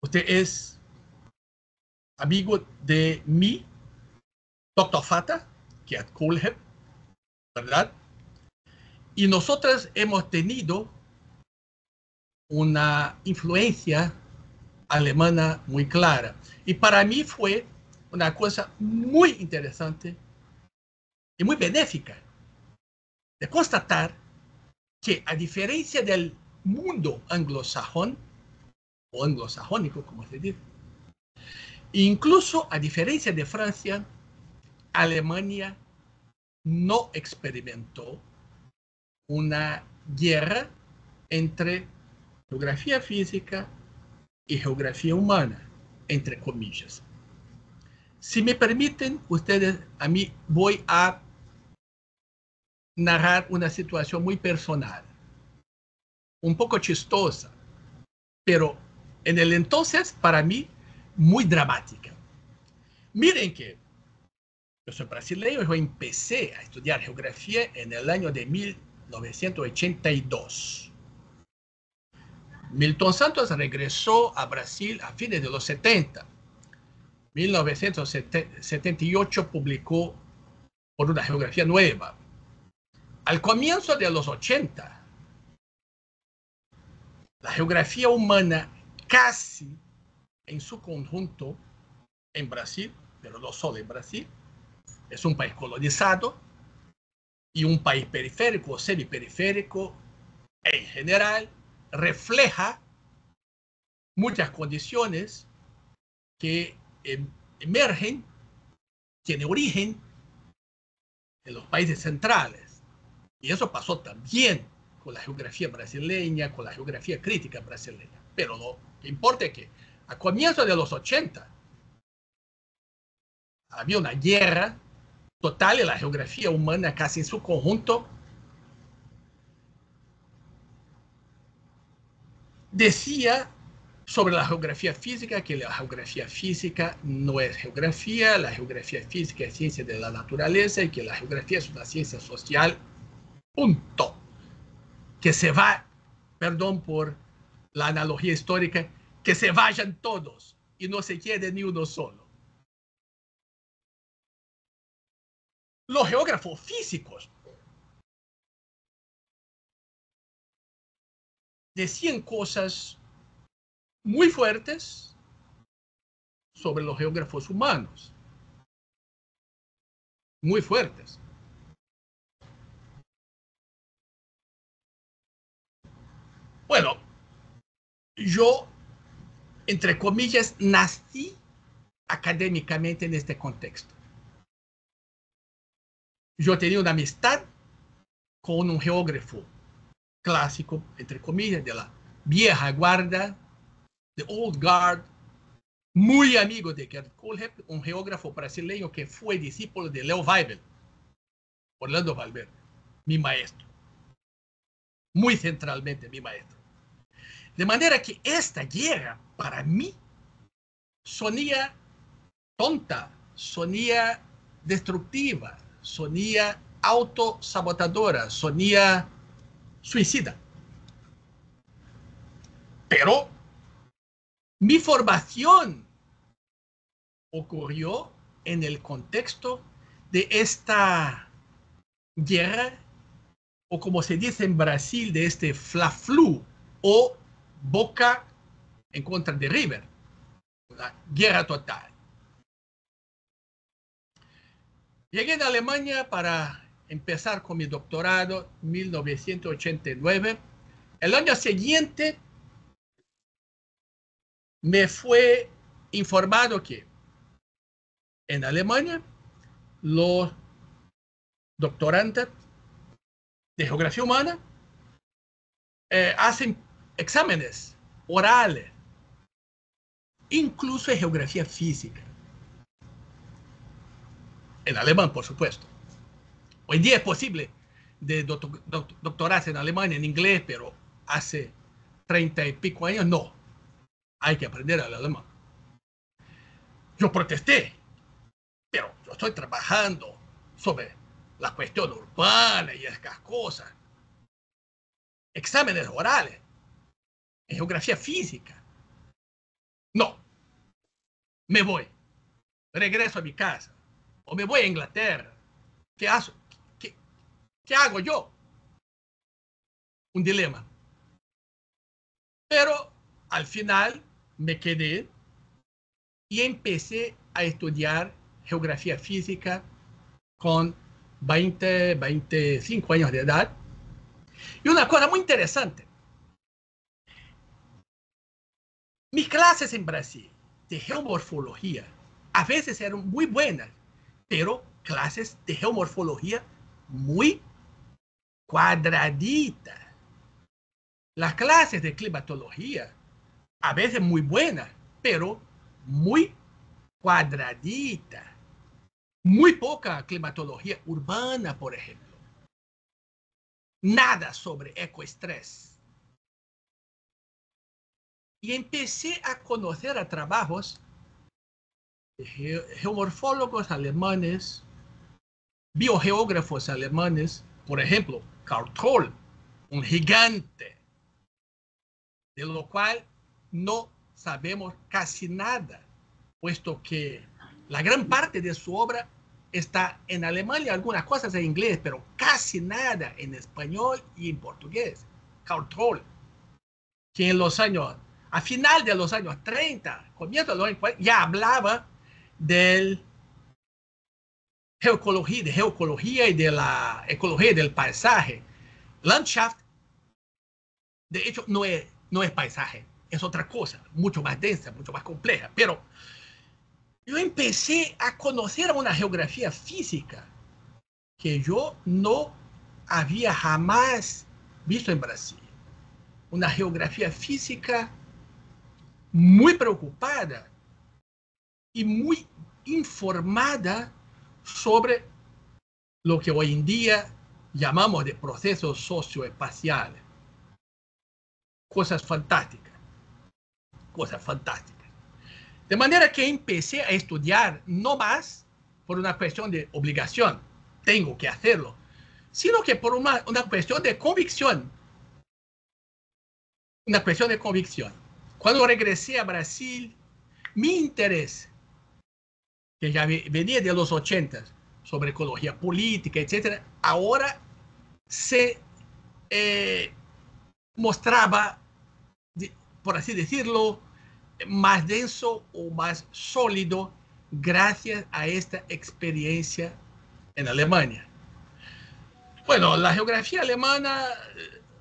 usted es amigo de mi Dr. Fata, Gerd Kohlhepp, ¿verdad? Y nosotros hemos tenido una influencia alemana muy clara. Y para mí fue una cosa muy interesante y muy benéfica de constatar que, a diferencia del mundo anglosajón, o anglosajónico, como se dice, incluso a diferencia de Francia, Alemania no experimentó una guerra entre geografía física y geografía humana, entre comillas. Si me permiten ustedes, a mí voy a narrar una situación muy personal, un poco chistosa, pero en el entonces, para mí, muy dramática. Miren que yo soy brasileño y yo empecé a estudiar geografía en el año de 1982. Milton Santos regresó a Brasil a fines de los 70. 1978 publicó Por una geografía nueva. Al comienzo de los 80, la geografía humana casi en su conjunto en Brasil, pero no solo en Brasil, es un país colonizado y un país periférico o semiperiférico, en general, refleja muchas condiciones que emergen, tienen origen en los países centrales. Y eso pasó también con la geografía brasileña, con la geografía crítica brasileña. Pero lo que importa es que a comienzos de los 80 había una guerra total en la geografía humana casi en su conjunto. Decía sobre la geografía física que la geografía física no es geografía, la geografía física es ciencia de la naturaleza y que la geografía es una ciencia social, punto. Que se va, perdón por la analogía histórica, que se vayan todos y no se quede ni uno solo. Los geógrafos físicos decían cosas muy fuertes sobre los geógrafos humanos. Muy fuertes. Bueno, yo, entre comillas, nací académicamente en este contexto. Yo tenía una amistad con un geógrafo clásico, entre comillas, de la vieja guardia, the old guard, muy amigo de Gerd Kohlhepp, un geógrafo brasileño que fue discípulo de Leo Weibel, Orlando Valverde, mi maestro, muy centralmente mi maestro. De manera que esta guerra, para mí, sonía tonta, sonía destructiva, sonía autosabotadora, sonía suicida. Pero mi formación ocurrió en el contexto de esta guerra, o como se dice en Brasil, de este Fla-Flu, o Boca en contra de River, una guerra total. Llegué a Alemania para empezar con mi doctorado en 1989. El año siguiente me fue informado que en Alemania los doctorantes de geografía humana hacen exámenes orales, incluso en geografía física. En alemán, por supuesto. Hoy día es posible de doctorarse en Alemania en inglés, pero hace 30 y pico años no. Hay que aprender el alemán. Yo protesté, pero yo estoy trabajando sobre la cuestión urbana y esas cosas. Exámenes orales en geografía física. No, me voy, regreso a mi casa, o me voy a Inglaterra. ¿Qué hago yo? Un dilema. Pero al final me quedé y empecé a estudiar geografía física con 20, 25 años de edad. Y una cosa muy interesante. Mis clases en Brasil de geomorfología a veces eran muy buenas, pero clases de geomorfología muy cuadraditas. Las clases de climatología a veces muy buenas, pero muy cuadraditas. Muy poca climatología urbana, por ejemplo. Nada sobre ecoestrés. Y empecé a conocer a trabajos de geomorfólogos alemanes, biogeógrafos alemanes, por ejemplo, Karl Troll, un gigante, de lo cual no sabemos casi nada, puesto que la gran parte de su obra está en alemán y algunas cosas en inglés, pero casi nada en español y en portugués. Karl Troll, que en los años, a final de los años 30, comienzo de los años 40, ya hablaba de geoecología y de la ecología del paisaje. Landschaft, de hecho, no es paisaje, es otra cosa, mucho más densa, mucho más compleja, pero yo empecé a conocer una geografía física que yo no había jamás visto en Brasil. Una geografía física muy preocupada y muy informada sobre lo que hoy en día llamamos de procesos socioespaciales. Cosas fantásticas, cosas fantásticas. De manera que empecé a estudiar no más por una cuestión de obligación, tengo que hacerlo, sino que por una cuestión de convicción. Una cuestión de convicción. Cuando regresé a Brasil, mi interés, que ya venía de los 80 sobre ecología política, etc., ahora se mostraba, por así decirlo, más denso o más sólido gracias a esta experiencia en Alemania. Bueno, la geografía alemana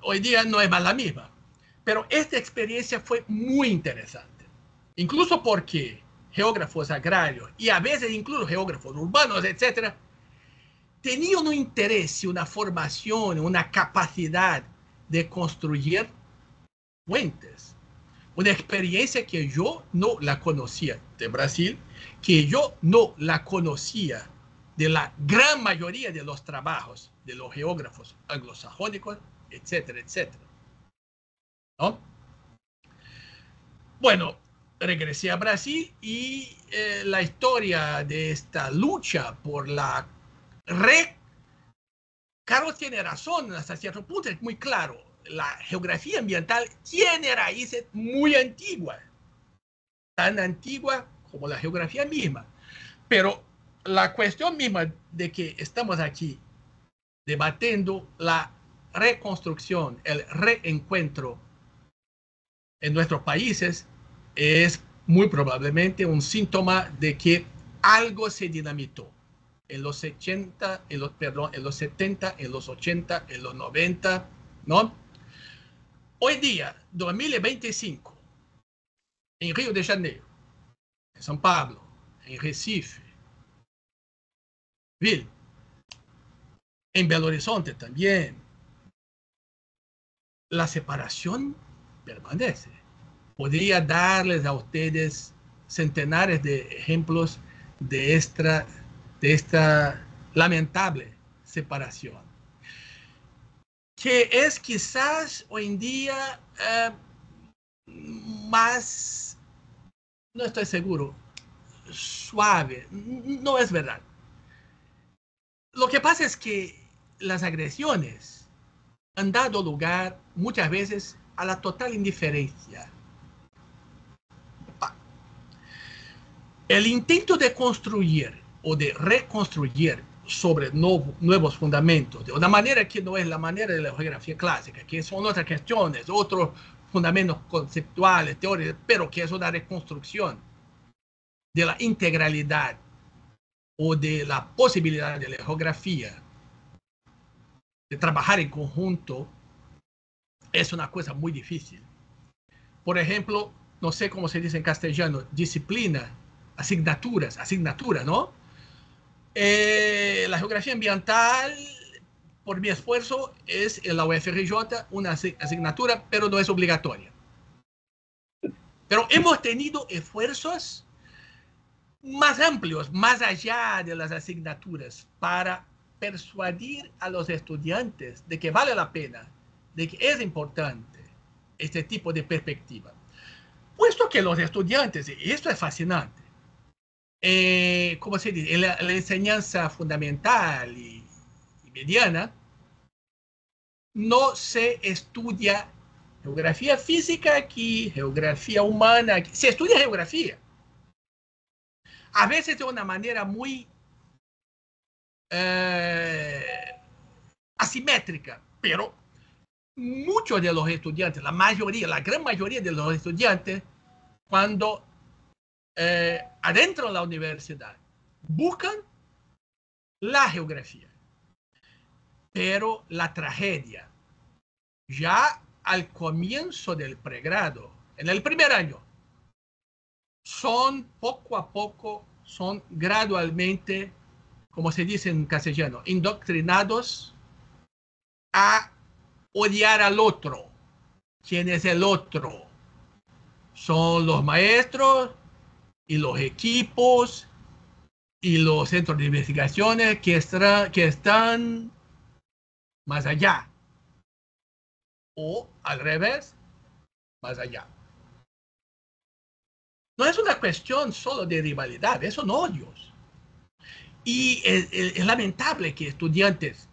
hoy día no es más la misma, Pero esta experiencia fue muy interesante, incluso porque geógrafos agrarios y a veces incluso geógrafos urbanos, etcétera, tenían un interés, una formación, una capacidad de construir puentes. Una experiencia que yo no la conocía de Brasil, que yo no la conocía de la gran mayoría de los trabajos de los geógrafos anglosajónicos, etcétera, etcétera. ¿No? Bueno, regresé a Brasil y la historia de esta lucha por la Carlos tiene razón hasta cierto punto, es muy claro. La geografía ambiental tiene raíces muy antiguas, tan antigua como la geografía misma. Pero la cuestión misma de que estamos aquí debatiendo la reconstrucción, el reencuentro en nuestros países es muy probablemente un síntoma de que algo se dinamitó en los 80, en los 70, en los 80, en los 90, ¿no? Hoy día, 2025, en Río de Janeiro, en São Paulo, en Recife, en Belo Horizonte también, la separación permanece. Podría darles a ustedes centenares de ejemplos de esta lamentable separación, que es quizás hoy en día más, no estoy seguro, suave. No es verdad. Lo que pasa es que las agresiones han dado lugar muchas veces a la total indiferencia. El intento de construir o de reconstruir sobre nuevos fundamentos, de una manera que no es la manera de la geografía clásica, que son otras cuestiones, otros fundamentos conceptuales, teóricos, pero que es una reconstrucción de la integralidad o de la posibilidad de la geografía de trabajar en conjunto, es una cosa muy difícil. Por ejemplo, no sé cómo se dice en castellano, disciplina, asignatura, ¿no? La geografía ambiental, por mi esfuerzo, es en la UFRJ una asignatura, pero no es obligatoria. Pero hemos tenido esfuerzos más amplios, más allá de las asignaturas, para persuadir a los estudiantes de que vale la pena, de que es importante este tipo de perspectiva. Puesto que los estudiantes, y esto es fascinante, ¿cómo se dice? En la enseñanza fundamental y mediana, no se estudia geografía física aquí, geografía humana aquí. Se estudia geografía. A veces de una manera muy asimétrica, pero muchos de los estudiantes, la gran mayoría de los estudiantes, cuando adentro de la universidad, buscan la geografía. Pero la tragedia, ya al comienzo del pregrado, en el primer año, son poco a poco, son gradualmente, como se dice en castellano, indoctrinados a odiar al otro. ¿Quién es el otro? Son los maestros y los equipos y los centros de investigaciones que están más allá. O al revés, más allá. No es una cuestión solo de rivalidad, son odios. Y es lamentable que estudiantes,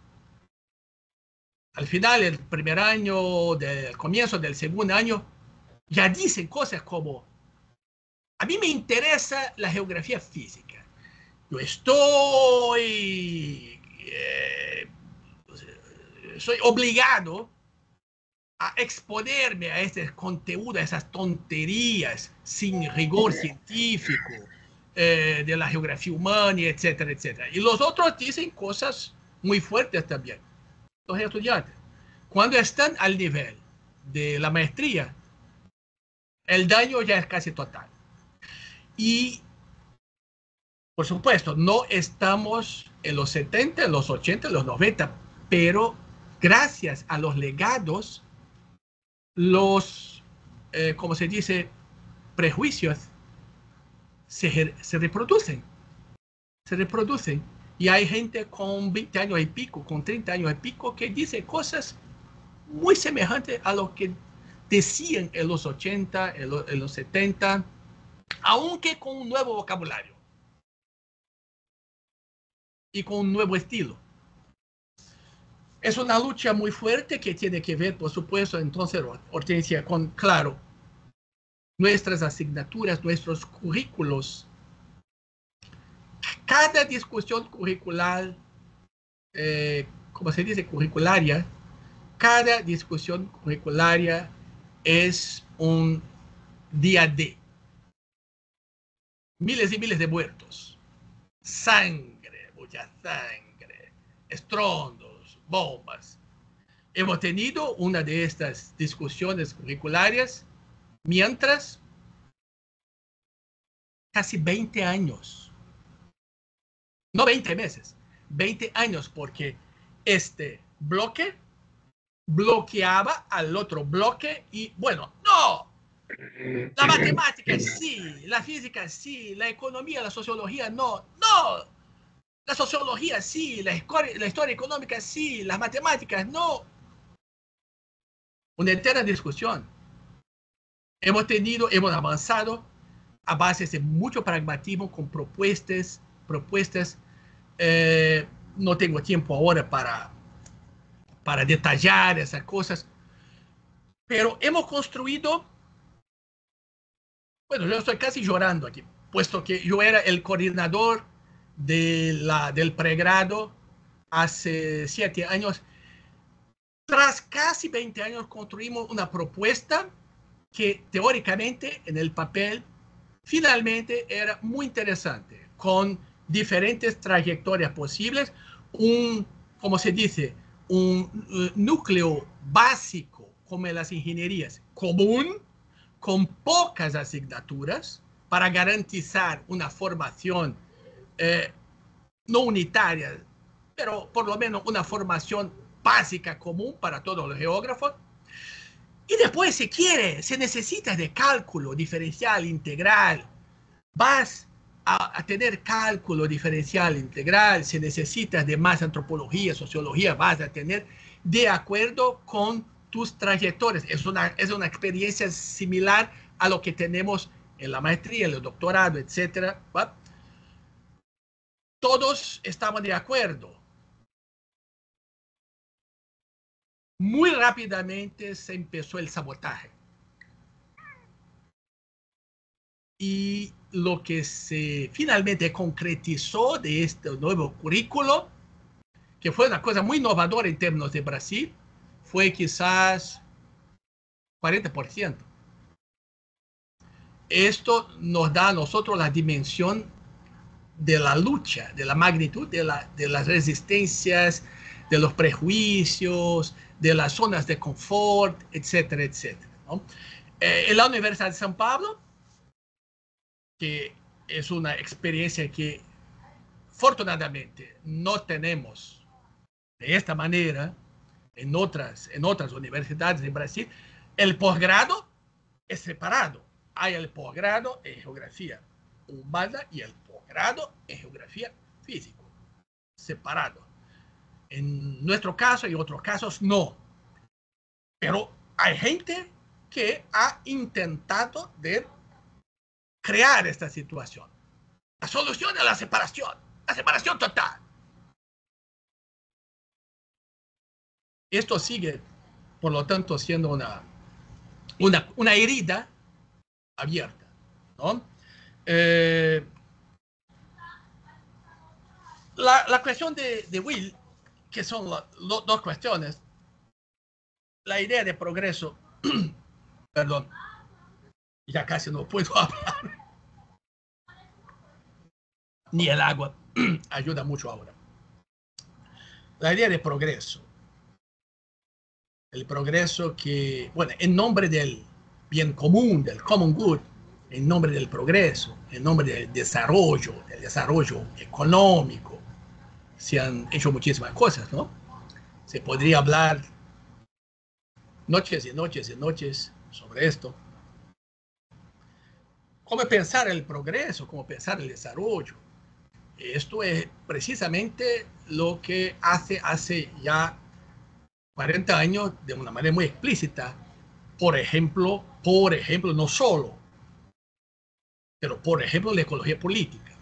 al final del primer año, del comienzo del segundo año, ya dicen cosas como: a mí me interesa la geografía física. Yo soy obligado a exponerme a este contenido, a esas tonterías sin rigor científico de la geografía humana, etcétera, etcétera. Y los otros dicen cosas muy fuertes también. Los estudiantes, cuando están al nivel de la maestría, el daño ya es casi total. Y, por supuesto, no estamos en los 70, en los 80, en los 90, pero gracias a los legados, los, como se dice, prejuicios se reproducen. Se reproducen. Y hay gente con 20 años y pico, con 30 años y pico, que dice cosas muy semejantes a lo que decían en los 80, en los 70, aunque con un nuevo vocabulario y con un nuevo estilo. Es una lucha muy fuerte que tiene que ver, por supuesto, entonces, Hortensia, con, claro, nuestras asignaturas, nuestros currículos. Cada discusión curricular, como se dice, curricularia, cada discusión curricularia es un día de miles y miles de muertos, sangre, mucha sangre, estrondos, bombas. Hemos tenido una de estas discusiones curriculares mientras casi 20 años. No 20 meses, 20 años, porque este bloque bloqueaba al otro bloque y, bueno, no. La matemática sí, la física sí, la economía, la sociología no. No. La sociología sí, la historia económica sí, las matemáticas no. Una entera discusión. Hemos avanzado a base de mucho pragmatismo con propuestas. No tengo tiempo ahora para detallar esas cosas, pero hemos construido, bueno, yo estoy casi llorando aquí, puesto que yo era el coordinador del pregrado hace 7 años. Tras casi 20 años construimos una propuesta que teóricamente en el papel finalmente era muy interesante, con diferentes trayectorias posibles, como se dice, un núcleo básico como en las ingenierías común, con pocas asignaturas para garantizar una formación no unitaria, pero por lo menos una formación básica común para todos los geógrafos. Y después, si quiere, se necesita de cálculo diferencial integral. Vas a tener cálculo diferencial integral, se necesita de más antropología, sociología, vas a tener de acuerdo con tus trayectorias. Es una experiencia similar a lo que tenemos en la maestría, en el doctorado, etc. Todos estamos de acuerdo. Muy rápidamente se empezó el sabotaje. Y lo que se finalmente concretizó de este nuevo currículo, que fue una cosa muy innovadora en términos de Brasil, fue quizás 40%. Esto nos da a nosotros la dimensión de la lucha, de la magnitud de las resistencias, de los prejuicios, de las zonas de confort, etcétera, etcétera, ¿no? En la Universidad de São Paulo, que es una experiencia que afortunadamente no tenemos de esta manera en otras universidades de Brasil, el posgrado es separado. Hay el posgrado en geografía humana y el posgrado en geografía física, separado. En nuestro caso y en otros casos no. Pero hay gente que ha intentado de crear esta situación. La solución es la separación total. Esto sigue, por lo tanto, siendo una herida abierta, ¿no? La cuestión de Will, que son dos cuestiones, la idea de progreso, perdón, ya casi no puedo hablar, ni el agua ayuda mucho ahora. La idea de progreso el progreso que, bueno, en nombre del bien común, del common good, en nombre del progreso, en nombre del desarrollo económico, se han hecho muchísimas cosas, ¿no? Se podría hablar noches y noches y noches sobre esto. ¿Cómo pensar el progreso? ¿Cómo pensar el desarrollo? Esto es precisamente lo que hace ya 40 años de una manera muy explícita. Por ejemplo, no solo, pero por ejemplo la ecología política.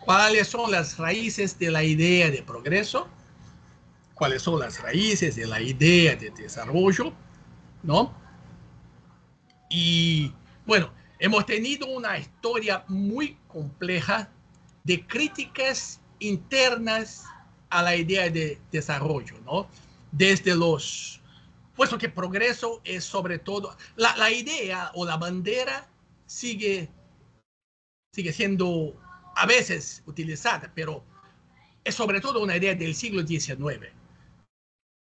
¿Cuáles son las raíces de la idea de progreso? ¿Cuáles son las raíces de la idea de desarrollo? ¿No? Y bueno, hemos tenido una historia muy compleja de críticas internas a la idea de desarrollo, ¿no? Desde puesto que progreso es sobre todo, la idea o la bandera sigue siendo a veces utilizada, pero es sobre todo una idea del siglo XIX.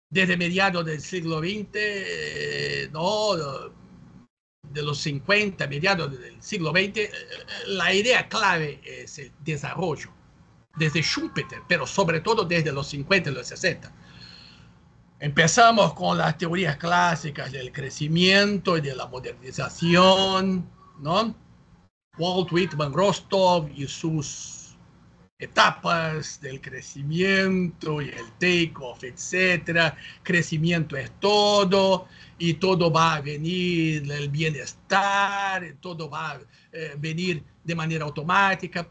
Desde mediados del siglo XX, ¿no? De los 50, mediados del siglo XX, la idea clave es el desarrollo. Desde Schumpeter, pero sobre todo desde los 50 y los 60. Empezamos con las teorías clásicas del crecimiento y de la modernización, ¿no? Walt Whitman Rostow y sus etapas del crecimiento y el take-off, etc. Crecimiento es todo y todo va a venir, el bienestar, todo va a venir de manera automática.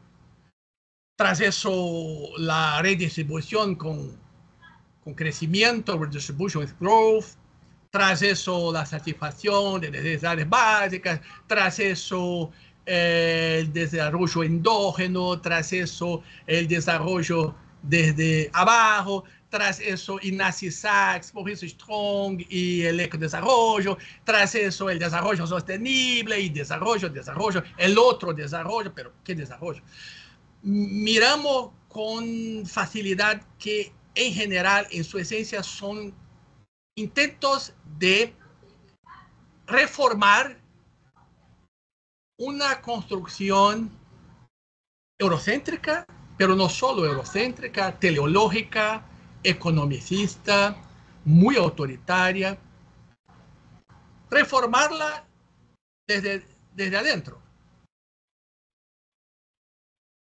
Tras eso, la redistribución con crecimiento, redistribution with growth. Tras eso, la satisfacción de necesidades básicas. Tras eso, el desarrollo endógeno. Tras eso, el desarrollo desde abajo. Tras eso, Ignacy Sachs, Maurice Strong y el ecodesarrollo. Tras eso, el desarrollo sostenible y desarrollo, el otro desarrollo. Pero, ¿qué desarrollo? Miramos con facilidad que en general, en su esencia, son intentos de reformar una construcción eurocéntrica, pero no solo eurocéntrica, teleológica, economicista, muy autoritaria. Reformarla desde adentro.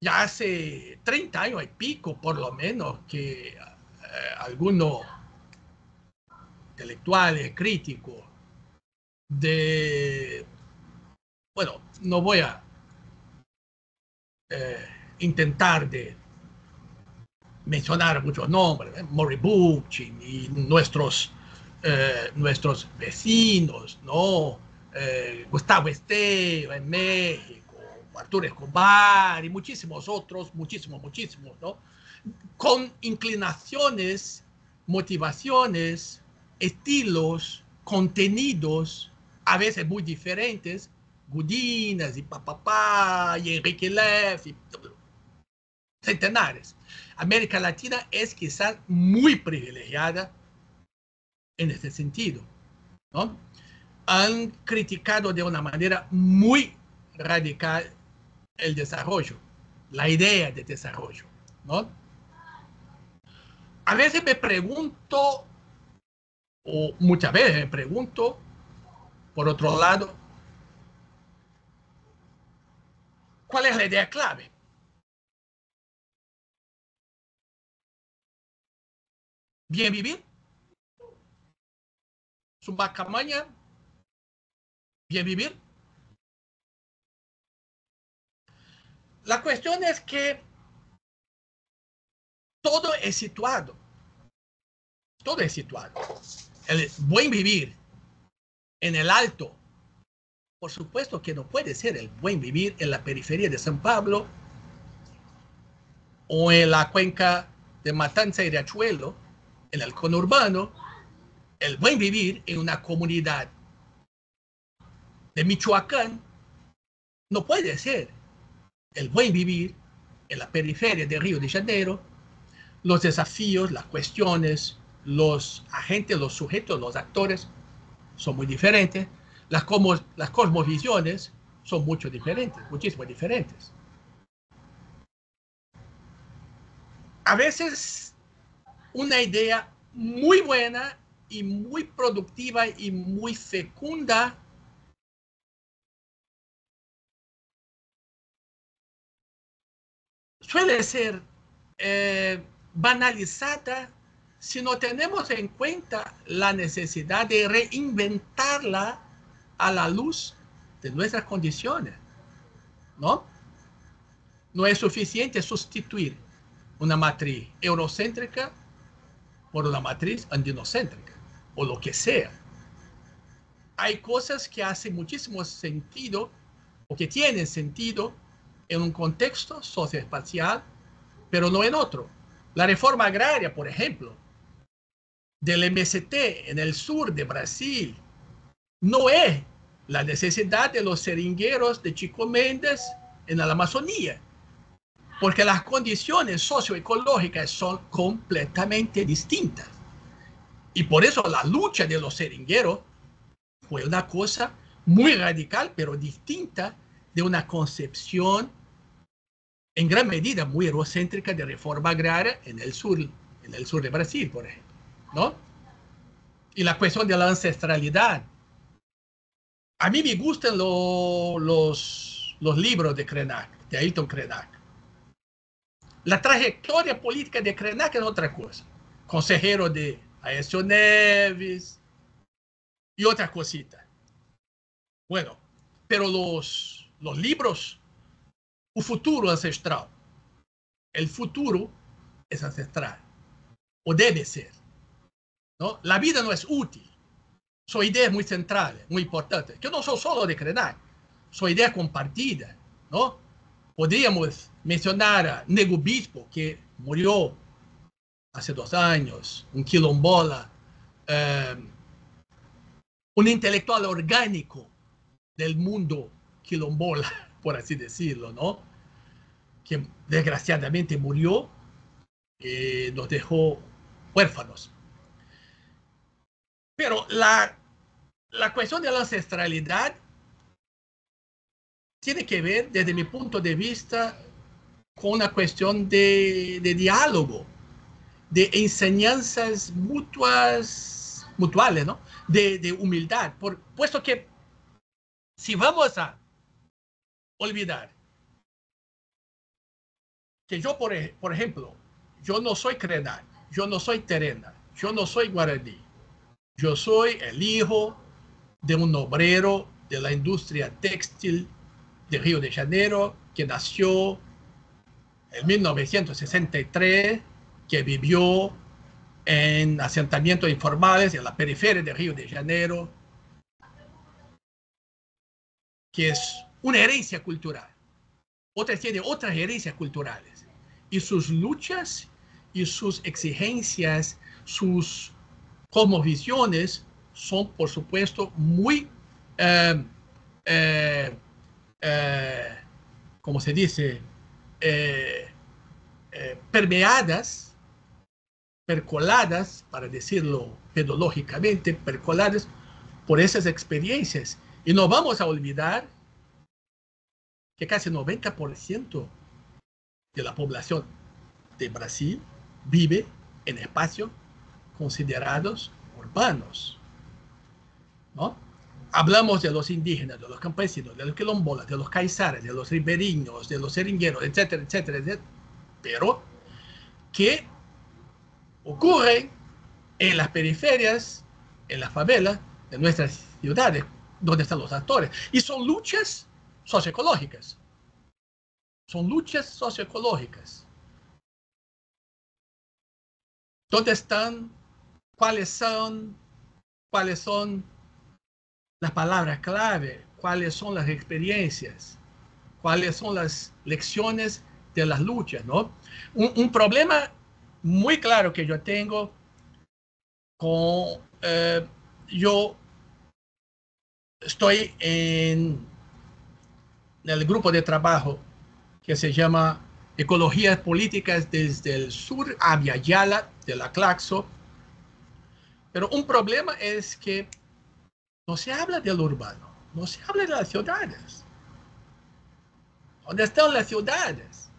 Ya hace 30 años y pico, por lo menos, que algunos intelectuales, críticos, bueno, no voy a intentar de mencionar muchos nombres, Murray Bookchin y nuestros vecinos, ¿no? Gustavo Esteban en México, Arturo Escobar y muchísimos otros, muchísimos, ¿no? Con inclinaciones, motivaciones, estilos, contenidos, a veces muy diferentes, Gudinas y Papapá y Enrique Leff y centenares. América Latina es quizás muy privilegiada en este sentido, ¿no? Han criticado de una manera muy radical el desarrollo, la idea de desarrollo, ¿no? A veces me pregunto, o muchas veces me pregunto, por otro lado, ¿cuál es la idea clave? ¿Bien vivir? ¿Sumbacamaña? ¿Bien vivir? La cuestión es que todo es situado. El buen vivir en el alto, por supuesto que no puede ser el buen vivir en la periferia de San Pablo o en la cuenca de Matanza y Riachuelo, en el conurbano. El buen vivir en una comunidad de Michoacán no puede ser el buen vivir en la periferia de Río de Janeiro. Los desafíos, las cuestiones los agentes, los sujetos, los actores son muy diferentes, las cosmovisiones son mucho diferentes, muchísimo diferentes. A veces una idea muy buena y muy productiva y muy fecunda suele ser banalizada si no tenemos en cuenta la necesidad de reinventarla a la luz de nuestras condiciones, ¿no? No es suficiente sustituir una matriz eurocéntrica por una matriz andinocéntrica, o lo que sea. Hay cosas que hacen muchísimo sentido, o que tienen sentido, en un contexto socioespacial, pero no en otro. La reforma agraria, por ejemplo, del MST en el sur de Brasil, no es la necesidad de los seringueros de Chico Mendes en la Amazonía, porque las condiciones socioecológicas son completamente distintas. Y por eso la lucha de los seringueros fue una cosa muy radical, pero distinta de una concepción en gran medida muy eurocéntrica de reforma agraria en el sur de Brasil, por ejemplo, ¿no? Y la cuestión de la ancestralidad. A mí me gustan los libros de Krenak, de Ailton Krenak. La trayectoria política de Krenak es otra cosa. Consejero de Aécio Neves y otras cositas. Bueno, pero los libros, o futuro ancestral. El futuro es ancestral, o debe ser, ¿no? La vida no es útil. Son ideas muy centrales, muy importantes, que no son solo de Krenak, son ideas compartidas, ¿no? Podríamos mencionar a Nego Bispo, que murió hace 2 años, un quilombola, un intelectual orgánico del mundo quilombola, por así decirlo, ¿no? Que desgraciadamente murió, nos dejó huérfanos. Pero la cuestión de la ancestralidad tiene que ver, desde mi punto de vista, con una cuestión de diálogo, de enseñanzas mutuales, ¿no? De humildad, puesto que si vamos a olvidar que yo, por ejemplo, yo no soy Krenak, yo no soy Terena, yo no soy guaraní, yo soy el hijo de un obrero de la industria textil de Río de Janeiro, que nació en 1963, que vivió en asentamientos informales en la periferia de Río de Janeiro, que es una herencia cultural. Otras tienen otras herencias culturales. Y sus luchas y sus exigencias, sus cosmovisiones son, por supuesto, muy, ¿cómo se dice? Permeadas, percoladas, para decirlo pedagógicamente, percoladas por esas experiencias. Y no vamos a olvidar que casi 90% de la población de Brasil vive en espacios considerados urbanos, ¿no? Hablamos de los indígenas, de los campesinos, de los quilombolas, de los caizares, de los riberiños, de los seringueros, etcétera, etcétera, etcétera, pero que ocurren en las periferias, en las favelas de nuestras ciudades, donde están los actores. Y son luchas socioecológicas. Son luchas socioecológicas. ¿Dónde están? ¿Cuáles son las palabras clave? ¿Cuáles son las experiencias? ¿Cuáles son las lecciones de las luchas, ¿no? Un problema muy claro que yo tengo con... yo estoy en el grupo de trabajo que se llama Ecologías Políticas desde el Sur, Abya Yala, de la Claxo, Pero un problema es que no se habla del urbano, no se habla de las ciudades. ¿Dónde están las ciudades?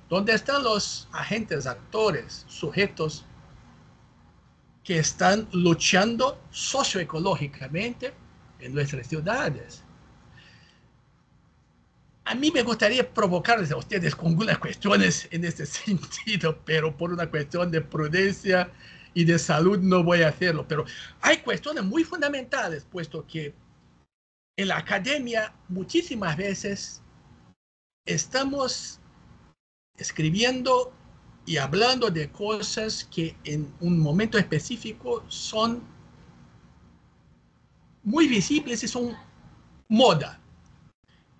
¿Dónde están los agentes, actores, sujetos que están luchando socioecológicamente en nuestras ciudades? A mí me gustaría provocarles a ustedes con algunas cuestiones en este sentido, pero por una cuestión de prudencia y de salud no voy a hacerlo. Pero hay cuestiones muy fundamentales, puesto que en la academia muchísimas veces estamos escribiendo y hablando de cosas que en un momento específico son muy visibles y son moda.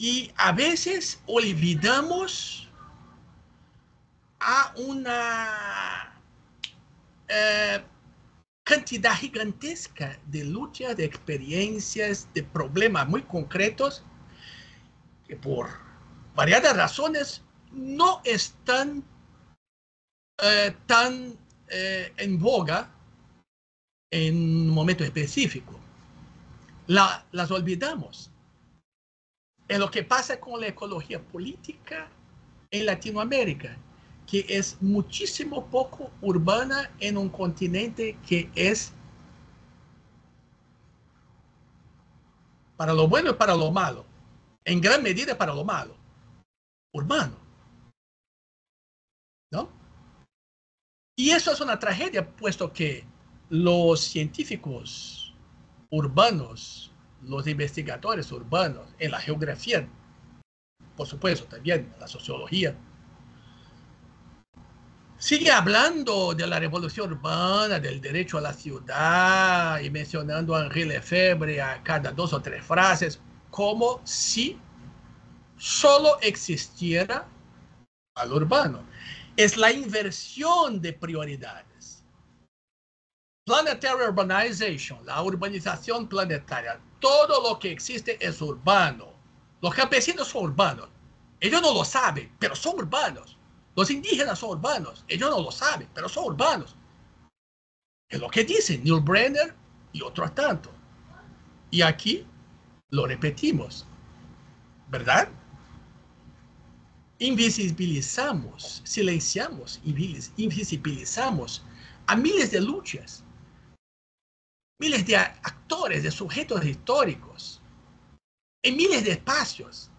Y a veces olvidamos a una cantidad gigantesca de luchas, de experiencias, de problemas muy concretos que por variadas razones no están tan en boga en un momento específico. Las olvidamos. Es lo que pasa con la ecología política en Latinoamérica, que es muchísimo poco urbana en un continente que es, para lo bueno y para lo malo, en gran medida para lo malo, urbano, ¿no? Y eso es una tragedia, puesto que los científicos urbanos, los investigadores urbanos en la geografía, por supuesto, también en la sociología, sigue hablando de la revolución urbana, del derecho a la ciudad y mencionando a Henri Lefebvre a cada 2 o 3 frases, como si solo existiera al urbano. Es la inversión de prioridades. Planetary urbanization, la urbanización planetaria. Todo lo que existe es urbano. Los campesinos son urbanos. Ellos no lo saben, pero son urbanos. Los indígenas son urbanos. Ellos no lo saben, pero son urbanos. Es lo que dicen Neil Brenner y otros tantos. Y aquí lo repetimos, ¿verdad? Invisibilizamos, silenciamos, invisibilizamos a miles de luchas, miles de actores, de sujetos históricos, en miles de espacios.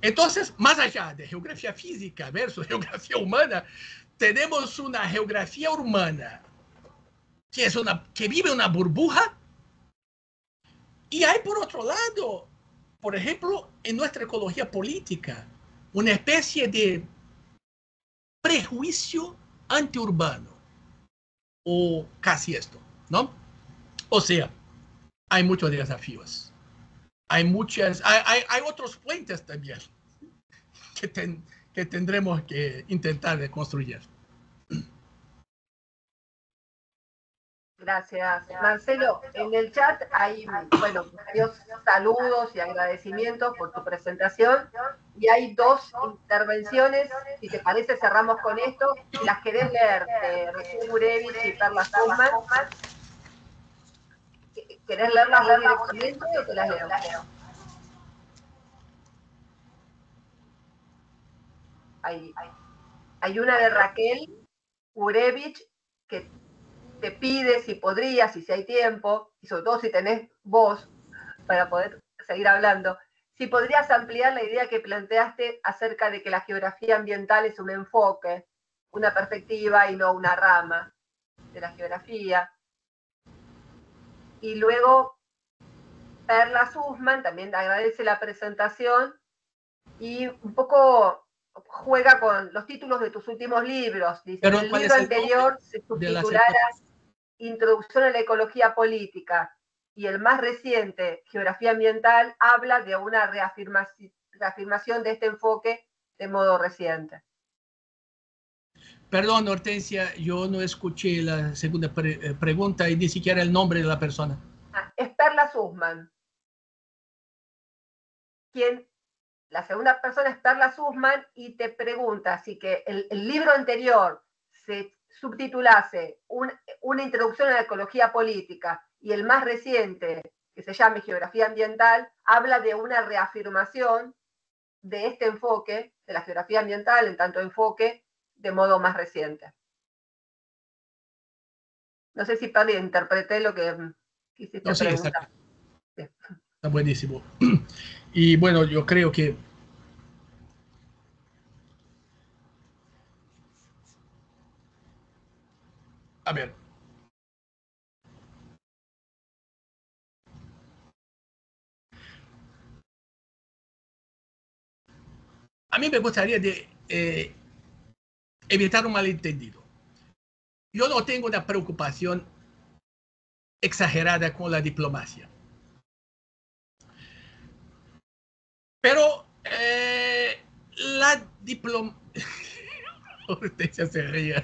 Entonces, más allá de geografía física versus geografía humana, tenemos una geografía humana que vive una burbuja, y hay por otro lado, por ejemplo, en nuestra ecología política, una especie de prejuicio antiurbano, o casi esto, ¿no? O sea, hay muchos desafíos, hay otros puentes también que tendremos que intentar de construir. Gracias, Marcelo. En el chat hay, bueno, varios saludos y agradecimientos por tu presentación, y hay 2 intervenciones. Si te parece, cerramos con esto. Las querés leer, de Raquel Gurevich y Perla Sussman. ¿Querés leerlas vos directamente o te las leo? Hay una de Raquel Gurevich que te pide si podrías, y si hay tiempo, y sobre todo si tenés voz para poder seguir hablando, si podrías ampliar la idea que planteaste acerca de que la geografía ambiental es un enfoque, una perspectiva y no una rama de la geografía. Y luego Perla Sussman también agradece la presentación y un poco juega con los títulos de tus últimos libros. Dice, el libro anterior se subtitulara Introducción a la Ecología Política, y el más reciente, Geografía Ambiental, habla de una reafirmación de este enfoque de modo reciente. Perdón, Hortensia, yo no escuché la segunda pregunta y ni siquiera el nombre de la persona. Es Perla Sussman. La segunda persona es Perla Sussman, y te pregunta si que el libro anterior se subtitulase una introducción a la ecología política y el más reciente, que se llame Geografía Ambiental, habla de una reafirmación de este enfoque, de la geografía ambiental, en tanto enfoque, de modo más reciente. No sé si, Pablo, interpreté lo que quisiste preguntar. Está buenísimo. Y bueno, yo creo que a ver, a mí me gustaría evitar un malentendido. Yo no tengo una preocupación exagerada con la diplomacia. Pero la diplomacia... Hortensia se ríe.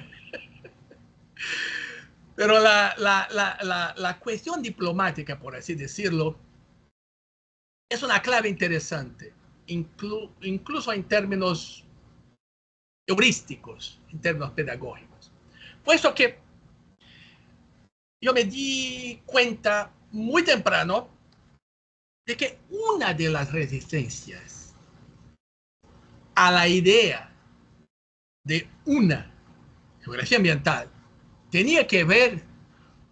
Pero la cuestión diplomática, por así decirlo, es una clave interesante, incluso en términos heurísticos, en términos pedagógicos. Puesto que yo me di cuenta muy temprano de que una de las resistencias a la idea de una geografía ambiental tenía que ver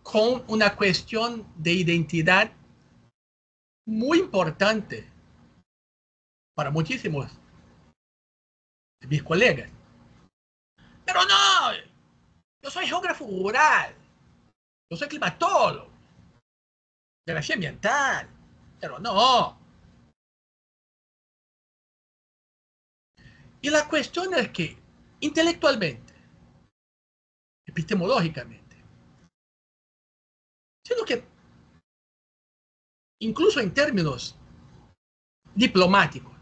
con una cuestión de identidad muy importante para muchísimos de mis colegas. Pero no, yo soy geógrafo rural, yo soy climatólogo, geografía ambiental, pero no. Y la cuestión es que intelectualmente, epistemológicamente, sino que incluso en términos diplomáticos,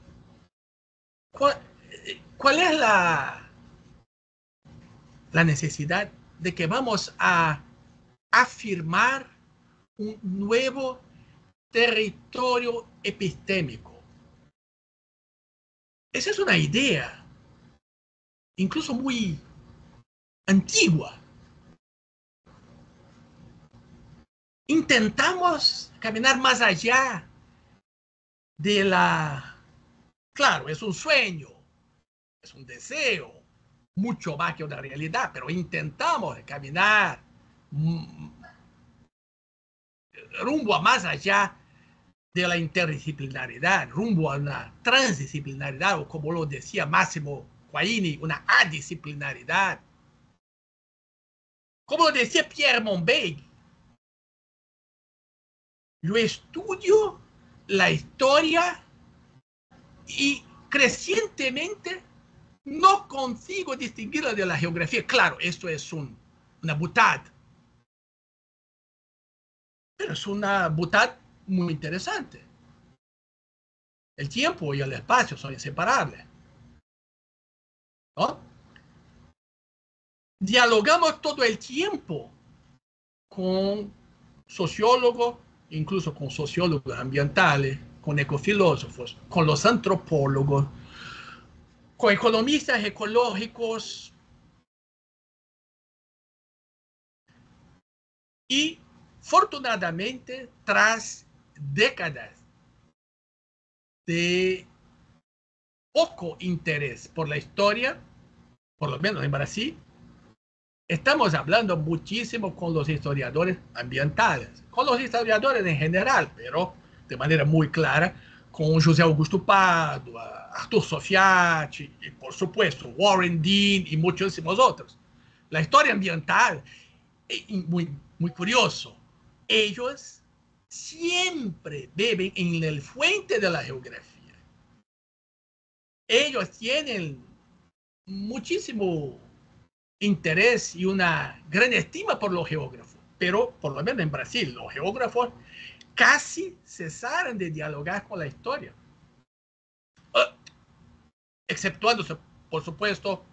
¿cuál es la necesidad de que vamos a afirmar un nuevo territorio epistémico? Esa es una idea incluso muy antigua. Intentamos caminar más allá de la... Claro, es un sueño, es un deseo, mucho más que una realidad, pero intentamos caminar rumbo a más allá de la interdisciplinaridad, rumbo a una transdisciplinaridad, o como lo decía Máximo Guaini, una adisciplinaridad. Como lo decía Pierre Monbeig, yo estudio la historia y crecientemente no consigo distinguirla de la geografía. Claro, esto es una butad, pero es una butad muy interesante. El tiempo y el espacio son inseparables, ¿no? Dialogamos todo el tiempo con sociólogos, incluso con sociólogos ambientales, con ecofilósofos, con los antropólogos, con economistas ecológicos. Y afortunadamente, tras décadas de poco interés por la historia, por lo menos en Brasil, estamos hablando muchísimo con los historiadores ambientales, con los historiadores en general, pero de manera muy clara, con José Augusto Pádua, Arthur Sofiati, y por supuesto Warren Dean y muchísimos otros. La historia ambiental es muy curioso. Ellos siempre beben en el fuente de la geografía. Ellos tienen muchísimo interés y una gran estima por los geógrafos, pero por lo menos en Brasil los geógrafos casi cesaron de dialogar con la historia, exceptuándose, por supuesto,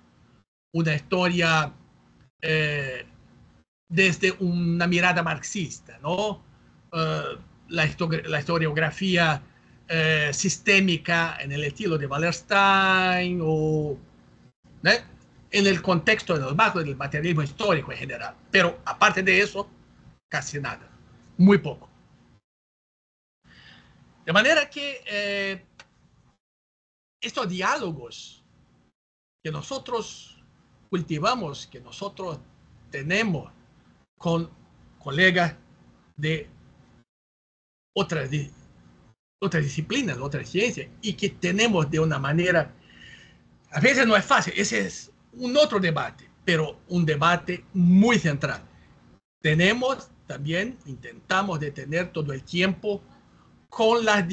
una historia desde una mirada marxista, ¿no? La historiografía sistémica en el estilo de Wallerstein o en el contexto de los marcos del materialismo histórico en general. Pero aparte de eso, casi nada, muy poco. De manera que estos diálogos que nosotros cultivamos, que nosotros tenemos con colegas de otras disciplinas, otras ciencias, y que tenemos de una manera, a veces no es fácil, ese es un otro debate, pero un debate muy central. Tenemos también, intentamos de tener todo el tiempo con las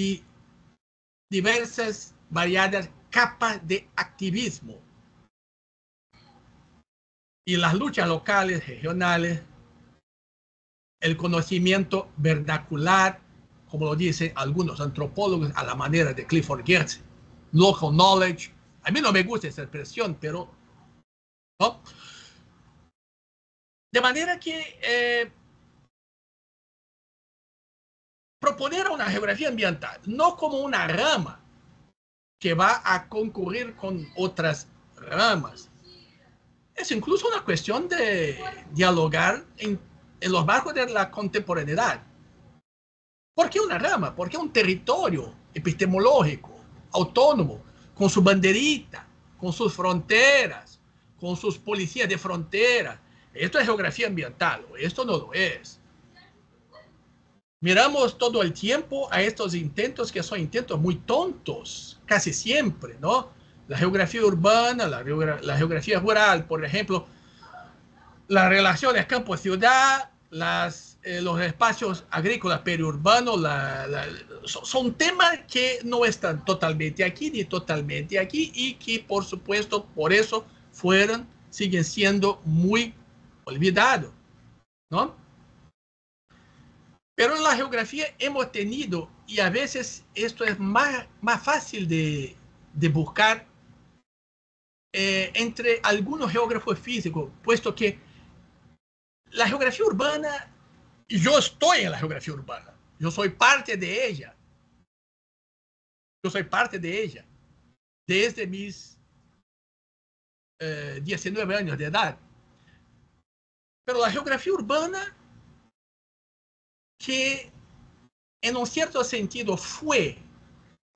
diversas variadas capas de activismo y las luchas locales, regionales, el conocimiento vernacular, como lo dicen algunos antropólogos a la manera de Clifford Geertz, local knowledge. A mí no me gusta esa expresión, pero ¿no? De manera que proponer una geografía ambiental no como una rama que va a concurrir con otras ramas, es incluso una cuestión de dialogar en los marcos de la contemporaneidad. ¿Por qué una rama? ¿Por qué un territorio epistemológico, autónomo, con su banderita, con sus fronteras, con sus policías de frontera? Esto es geografía ambiental, o esto no lo es. Miramos todo el tiempo a estos intentos que son intentos muy tontos, casi siempre, ¿no? La geografía urbana, la geografía rural, por ejemplo, las relaciones campo-ciudad, los espacios agrícolas periurbanos, son temas que no están totalmente aquí ni totalmente aquí y que, por supuesto, por eso siguen siendo muy olvidados, ¿no? Pero en la geografía hemos tenido, y a veces esto es más fácil de buscar entre algunos geógrafos físicos, puesto que la geografía urbana, yo estoy en la geografía urbana, yo soy parte de ella, desde mis 19 años de edad. Pero la geografía urbana, que en un cierto sentido fue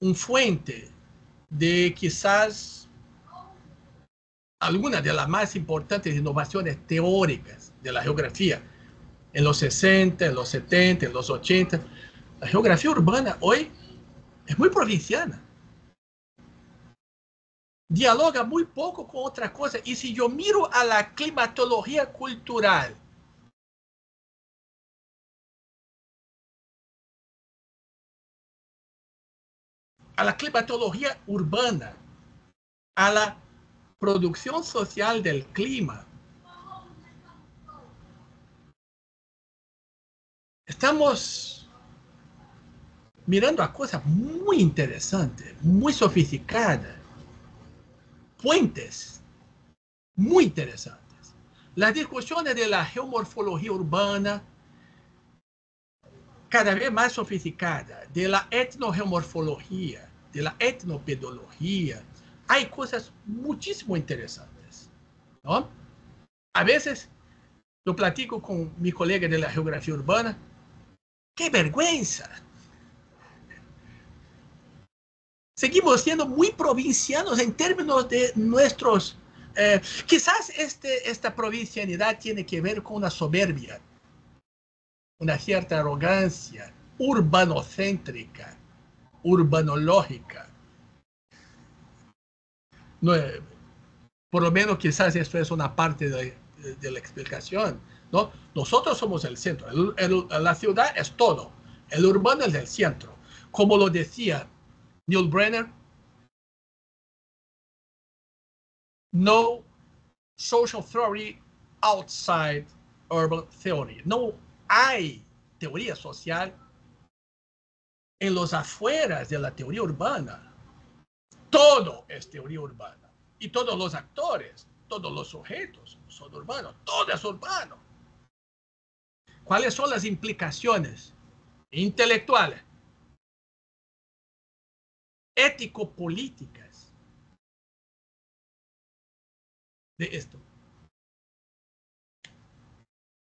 un fuente de quizás algunas de las más importantes innovaciones teóricas de la geografía en los 60, en los 70, en los 80. La geografía urbana hoy es muy provinciana. Dialoga muy poco con otra cosa. Y si yo miro a la climatología cultural, a la climatología urbana, a la producción social del clima, estamos mirando a cosas muy interesantes, muy sofisticadas, puentes muy interesantes. Las discusiones de la geomorfología urbana, cada vez más sofisticada, de la etnogeomorfología, de la etnopedología, hay cosas muchísimo interesantes, ¿no? A veces lo platico con mi colega de la geografía urbana. ¡Qué vergüenza! Seguimos siendo muy provincianos en términos de nuestros... quizás esta provincianidad tiene que ver con una soberbia, una cierta arrogancia urbanocéntrica, urbanológica. No, por lo menos quizás esto es una parte de la explicación, ¿no? Nosotros somos el centro, la ciudad es todo, el urbano es el centro. Como lo decía Neil Brenner, no social theory outside urban theory. No hay teoría social en los afueras de la teoría urbana. Todo es teoría urbana. Y todos los actores, todos los sujetos son urbanos. Todo es urbano. ¿Cuáles son las implicaciones intelectuales, ético-políticas de esto.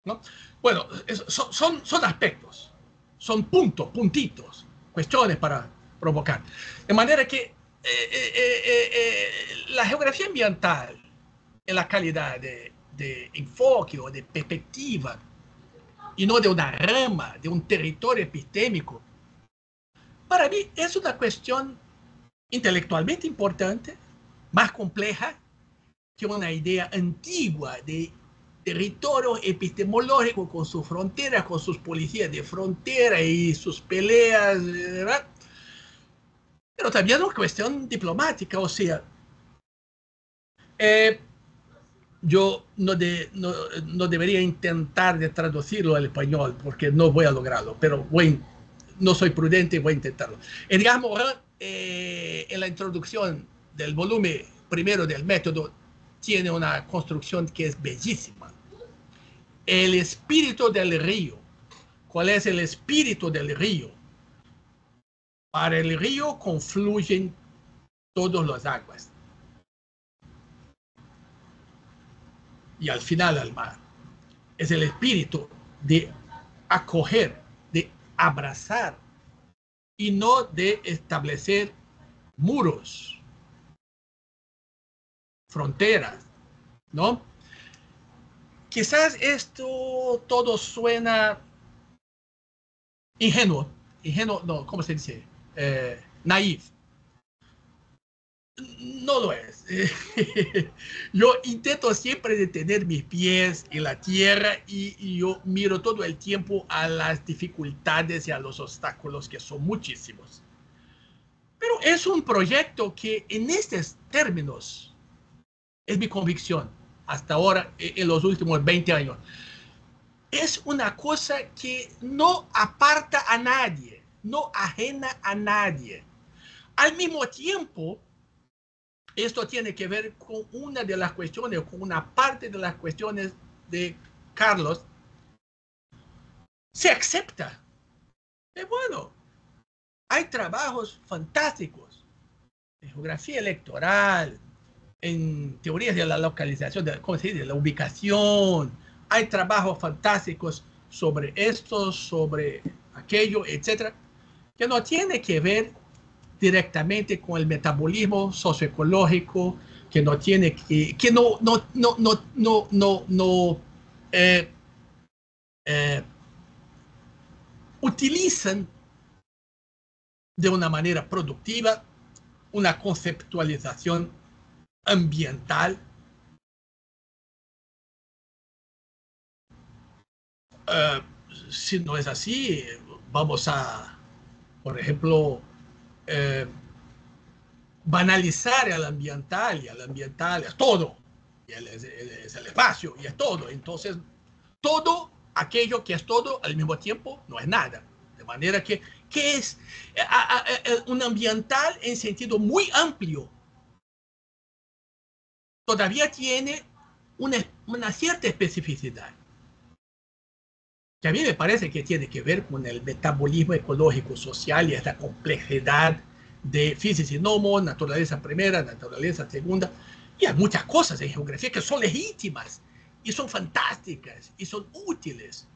¿No? Bueno, son aspectos, son puntitos, cuestiones para provocar. De manera que la geografía ambiental en la calidad de enfoque o de perspectiva y no de una rama, de un territorio epistémico, para mí es una cuestión intelectualmente importante, más compleja que una idea antigua de territorio epistemológico con sus fronteras, con sus policías de frontera y sus peleas, ¿verdad? Pero también es una cuestión diplomática, o sea, yo no debería intentar de traducirlo al español porque no voy a lograrlo, pero no soy prudente y voy a intentarlo. Edgar Morin, en la introducción del volumen primero del método, tiene una construcción que es bellísima. El espíritu del río. ¿Cuál es el espíritu del río? Para el río confluyen todas las aguas. Y al final al mar. Es el espíritu de acoger, de abrazar y no de establecer muros, fronteras, ¿no? Quizás esto todo suena ingenuo, no, ¿cómo se dice? Naif. No lo es. Yo intento siempre de tener mis pies en la tierra y yo miro todo el tiempo a las dificultades y a los obstáculos que son muchísimos. Pero es un proyecto que en estos términos es mi convicción hasta ahora en los últimos 20 años. Es una cosa que no aparta a nadie, no ajena a nadie. Al mismo tiempo, esto tiene que ver con una de las cuestiones, con una parte de las cuestiones de Carlos. Se acepta. Bueno, hay trabajos fantásticos en geografía electoral, en teorías de la localización, ¿cómo se dice? De la ubicación. Hay trabajos fantásticos sobre esto, sobre aquello, etcétera, que no tiene que ver directamente con el metabolismo socioecológico, que no tiene que no utilizan de una manera productiva una conceptualización ambiental si no es así, vamos a, por ejemplo, banalizar al ambiental, y al ambiental es todo, y es el espacio, y es todo. Entonces, todo aquello que es todo al mismo tiempo no es nada. De manera que es un ambiental en sentido muy amplio. Todavía tiene una cierta especificidad, que a mí me parece que tiene que ver con el metabolismo ecológico, social y esta complejidad de física y nomo, naturaleza primera, naturaleza segunda. Y hay muchas cosas en geografía que son legítimas y son fantásticas y son útiles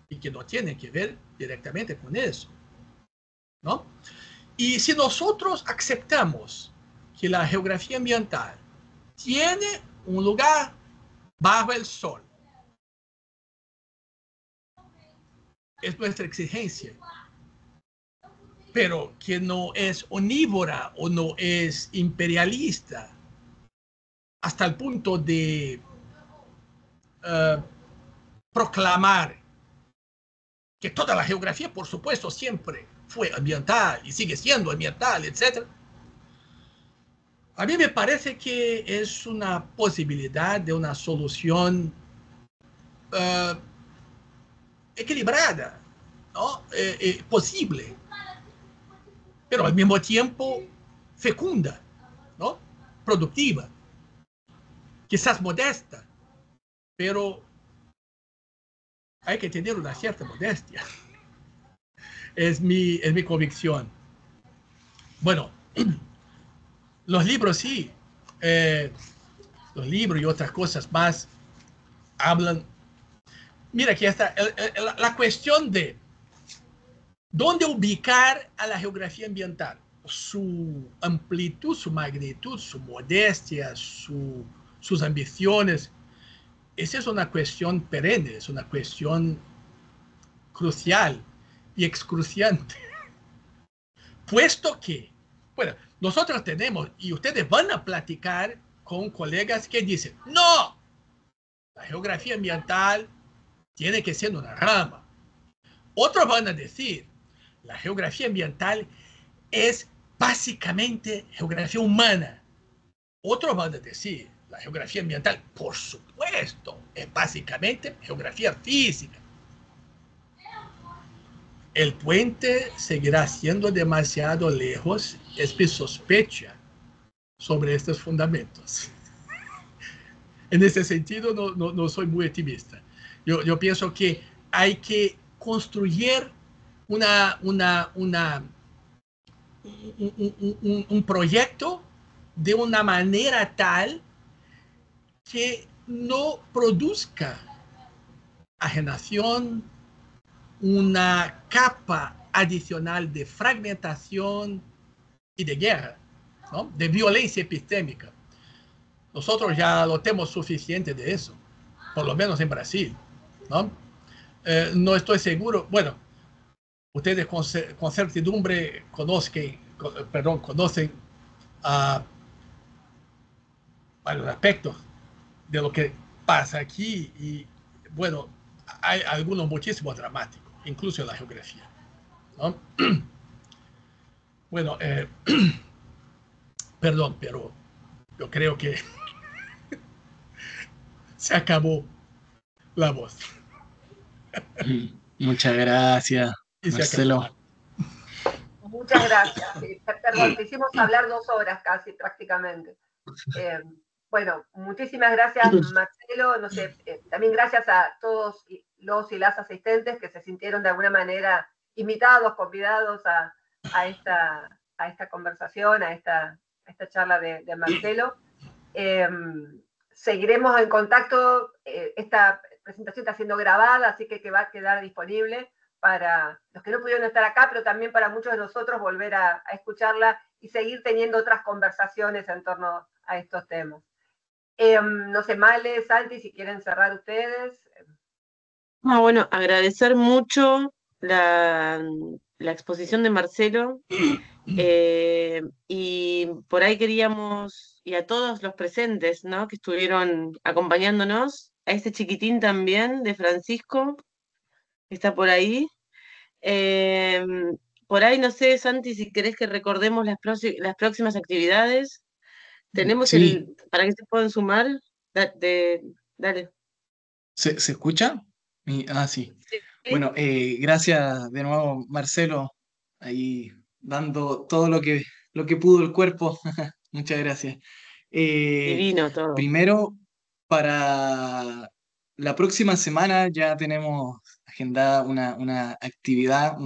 y que no tienen que ver directamente con eso, ¿no? Y si nosotros aceptamos que la geografía ambiental tiene un lugar bajo el sol, es nuestra exigencia, pero que no es omnívora o no es imperialista hasta el punto de proclamar que toda la geografía, por supuesto, siempre fue ambiental y sigue siendo ambiental, etc. A mí me parece que es una posibilidad de una solución equilibrada, ¿no? Posible, pero al mismo tiempo fecunda, ¿no? Productiva, quizás modesta, pero hay que tener una cierta modestia. Es mi convicción. Bueno, los libros sí. los libros y otras cosas más hablan. Mira, aquí está la cuestión de dónde ubicar a la geografía ambiental, su amplitud, su magnitud, su modestia, sus ambiciones. Esa es una cuestión perenne, es una cuestión crucial y excruciante. Puesto que, bueno, nosotros tenemos, y ustedes van a platicar con colegas que dicen, no, la geografía ambiental tiene que ser una rama. Otros van a decir, la geografía ambiental es básicamente geografía humana. Otros van a decir, la geografía ambiental, por supuesto, es básicamente geografía física. El puente seguirá siendo demasiado lejos, es mi sospecha sobre estos fundamentos. En ese sentido, no soy muy optimista. Yo pienso que hay que construir un proyecto de una manera tal que no produzca ajenación, una capa adicional de fragmentación y de guerra, ¿no? De violencia epistémica. Nosotros ya lo tenemos suficiente de eso, por lo menos en Brasil, ¿no? No estoy seguro, bueno, ustedes con certidumbre conocen varios aspectos de lo que pasa aquí y, bueno, hay algunos muchísimo dramáticos, incluso en la geografía, ¿no? Bueno, perdón, pero yo creo que se acabó la voz. Muchas gracias, Y se Marcelo. acabó. Muchas gracias. Perdón, te hicimos hablar 2 horas casi prácticamente. Bueno, muchísimas gracias, Marcelo. No sé, también gracias a todos los y las asistentes que se sintieron de alguna manera invitados, convidados a esta conversación, a esta charla de Marcelo. Seguiremos en contacto. Esta presentación está siendo grabada, así que va a quedar disponible para los que no pudieron estar acá, pero también para muchos de nosotros volver a escucharla y seguir teniendo otras conversaciones en torno a estos temas. No sé, Male, Santi, si quieren cerrar ustedes. No, bueno, agradecer mucho la exposición de Marcelo. Y por ahí queríamos, y a todos los presentes, ¿no? Que estuvieron acompañándonos, a este chiquitín también de Francisco, que está por ahí. Eh, por ahí, no sé, Santi, si querés que recordemos las próximas actividades. Tenemos Sí, para que se puedan sumar. Dale. ¿se escucha? Sí. Sí. Bueno, gracias de nuevo, Marcelo, ahí dando todo lo que pudo el cuerpo. Muchas gracias. Eh, Divino todo. Primero, para la próxima semana ya tenemos agendada una actividad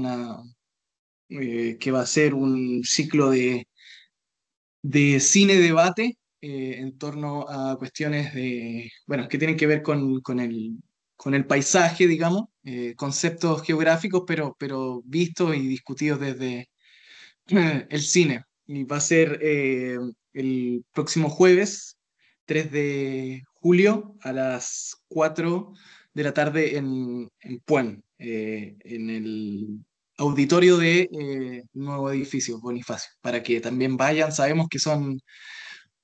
que va a ser un ciclo de cine-debate en torno a cuestiones bueno, que tienen que ver con el paisaje, digamos, conceptos geográficos, pero vistos y discutidos desde el cine. Y va a ser el próximo jueves, 3 de julio, a las 4 de la tarde en Puan, en el auditorio de nuevo edificio Bonifacio, para que también vayan. Sabemos que son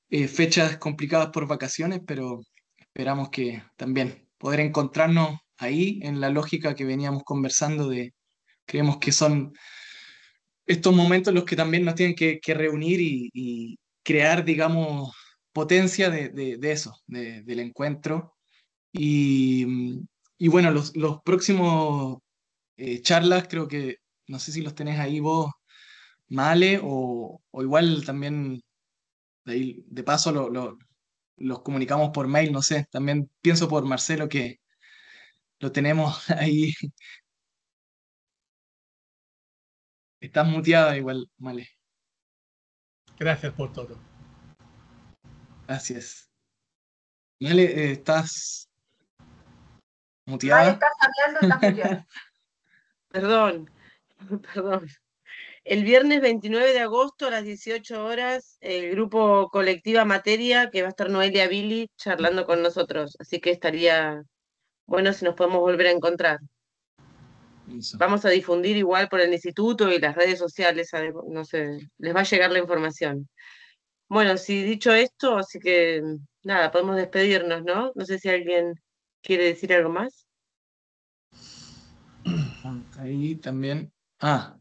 fechas complicadas por vacaciones, pero esperamos que también poder encontrarnos ahí en la lógica que veníamos conversando creemos que son estos momentos los que también nos tienen que reunir y crear, digamos, potencia de eso, del encuentro. Y bueno, los próximos charlas, creo que, no sé si los tenés ahí vos, Male, o igual también de paso los comunicamos por mail, no sé, también pienso por Marcelo que lo tenemos ahí. Estás muteada igual, Male. Gracias por todo. Gracias. Male, ¿estás Mal, muteada? estás hablando, estás muteada. Perdón, perdón. El viernes 29 de agosto a las 18 horas, el grupo Colectiva Materia, que va a estar Noelia Billy charlando con nosotros. Así que estaría bueno si nos podemos volver a encontrar. Eso. Vamos a difundir igual por el instituto y las redes sociales, no sé, les va a llegar la información. Bueno, sí, dicho esto, así que nada, podemos despedirnos, ¿no? No sé si alguien quiere decir algo más. Ahí también. Ah,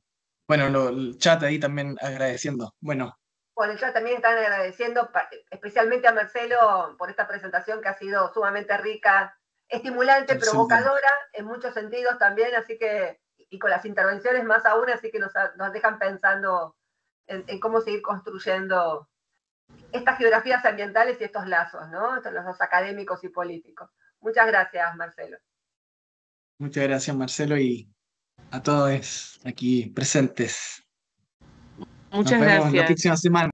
bueno, el chat ahí también agradeciendo. Bueno, Por el chat también están agradeciendo especialmente a Marcelo por esta presentación que ha sido sumamente rica, estimulante, Marcelo. provocadora en muchos sentidos también, así que, y con las intervenciones más aún, así que nos dejan pensando en cómo seguir construyendo estas geografías ambientales y estos lazos, ¿no? Entre los dos académicos y políticos. Muchas gracias, Marcelo. Muchas gracias, Marcelo, y a todos aquí presentes. Nos Muchas vemos la gracias. próxima semana.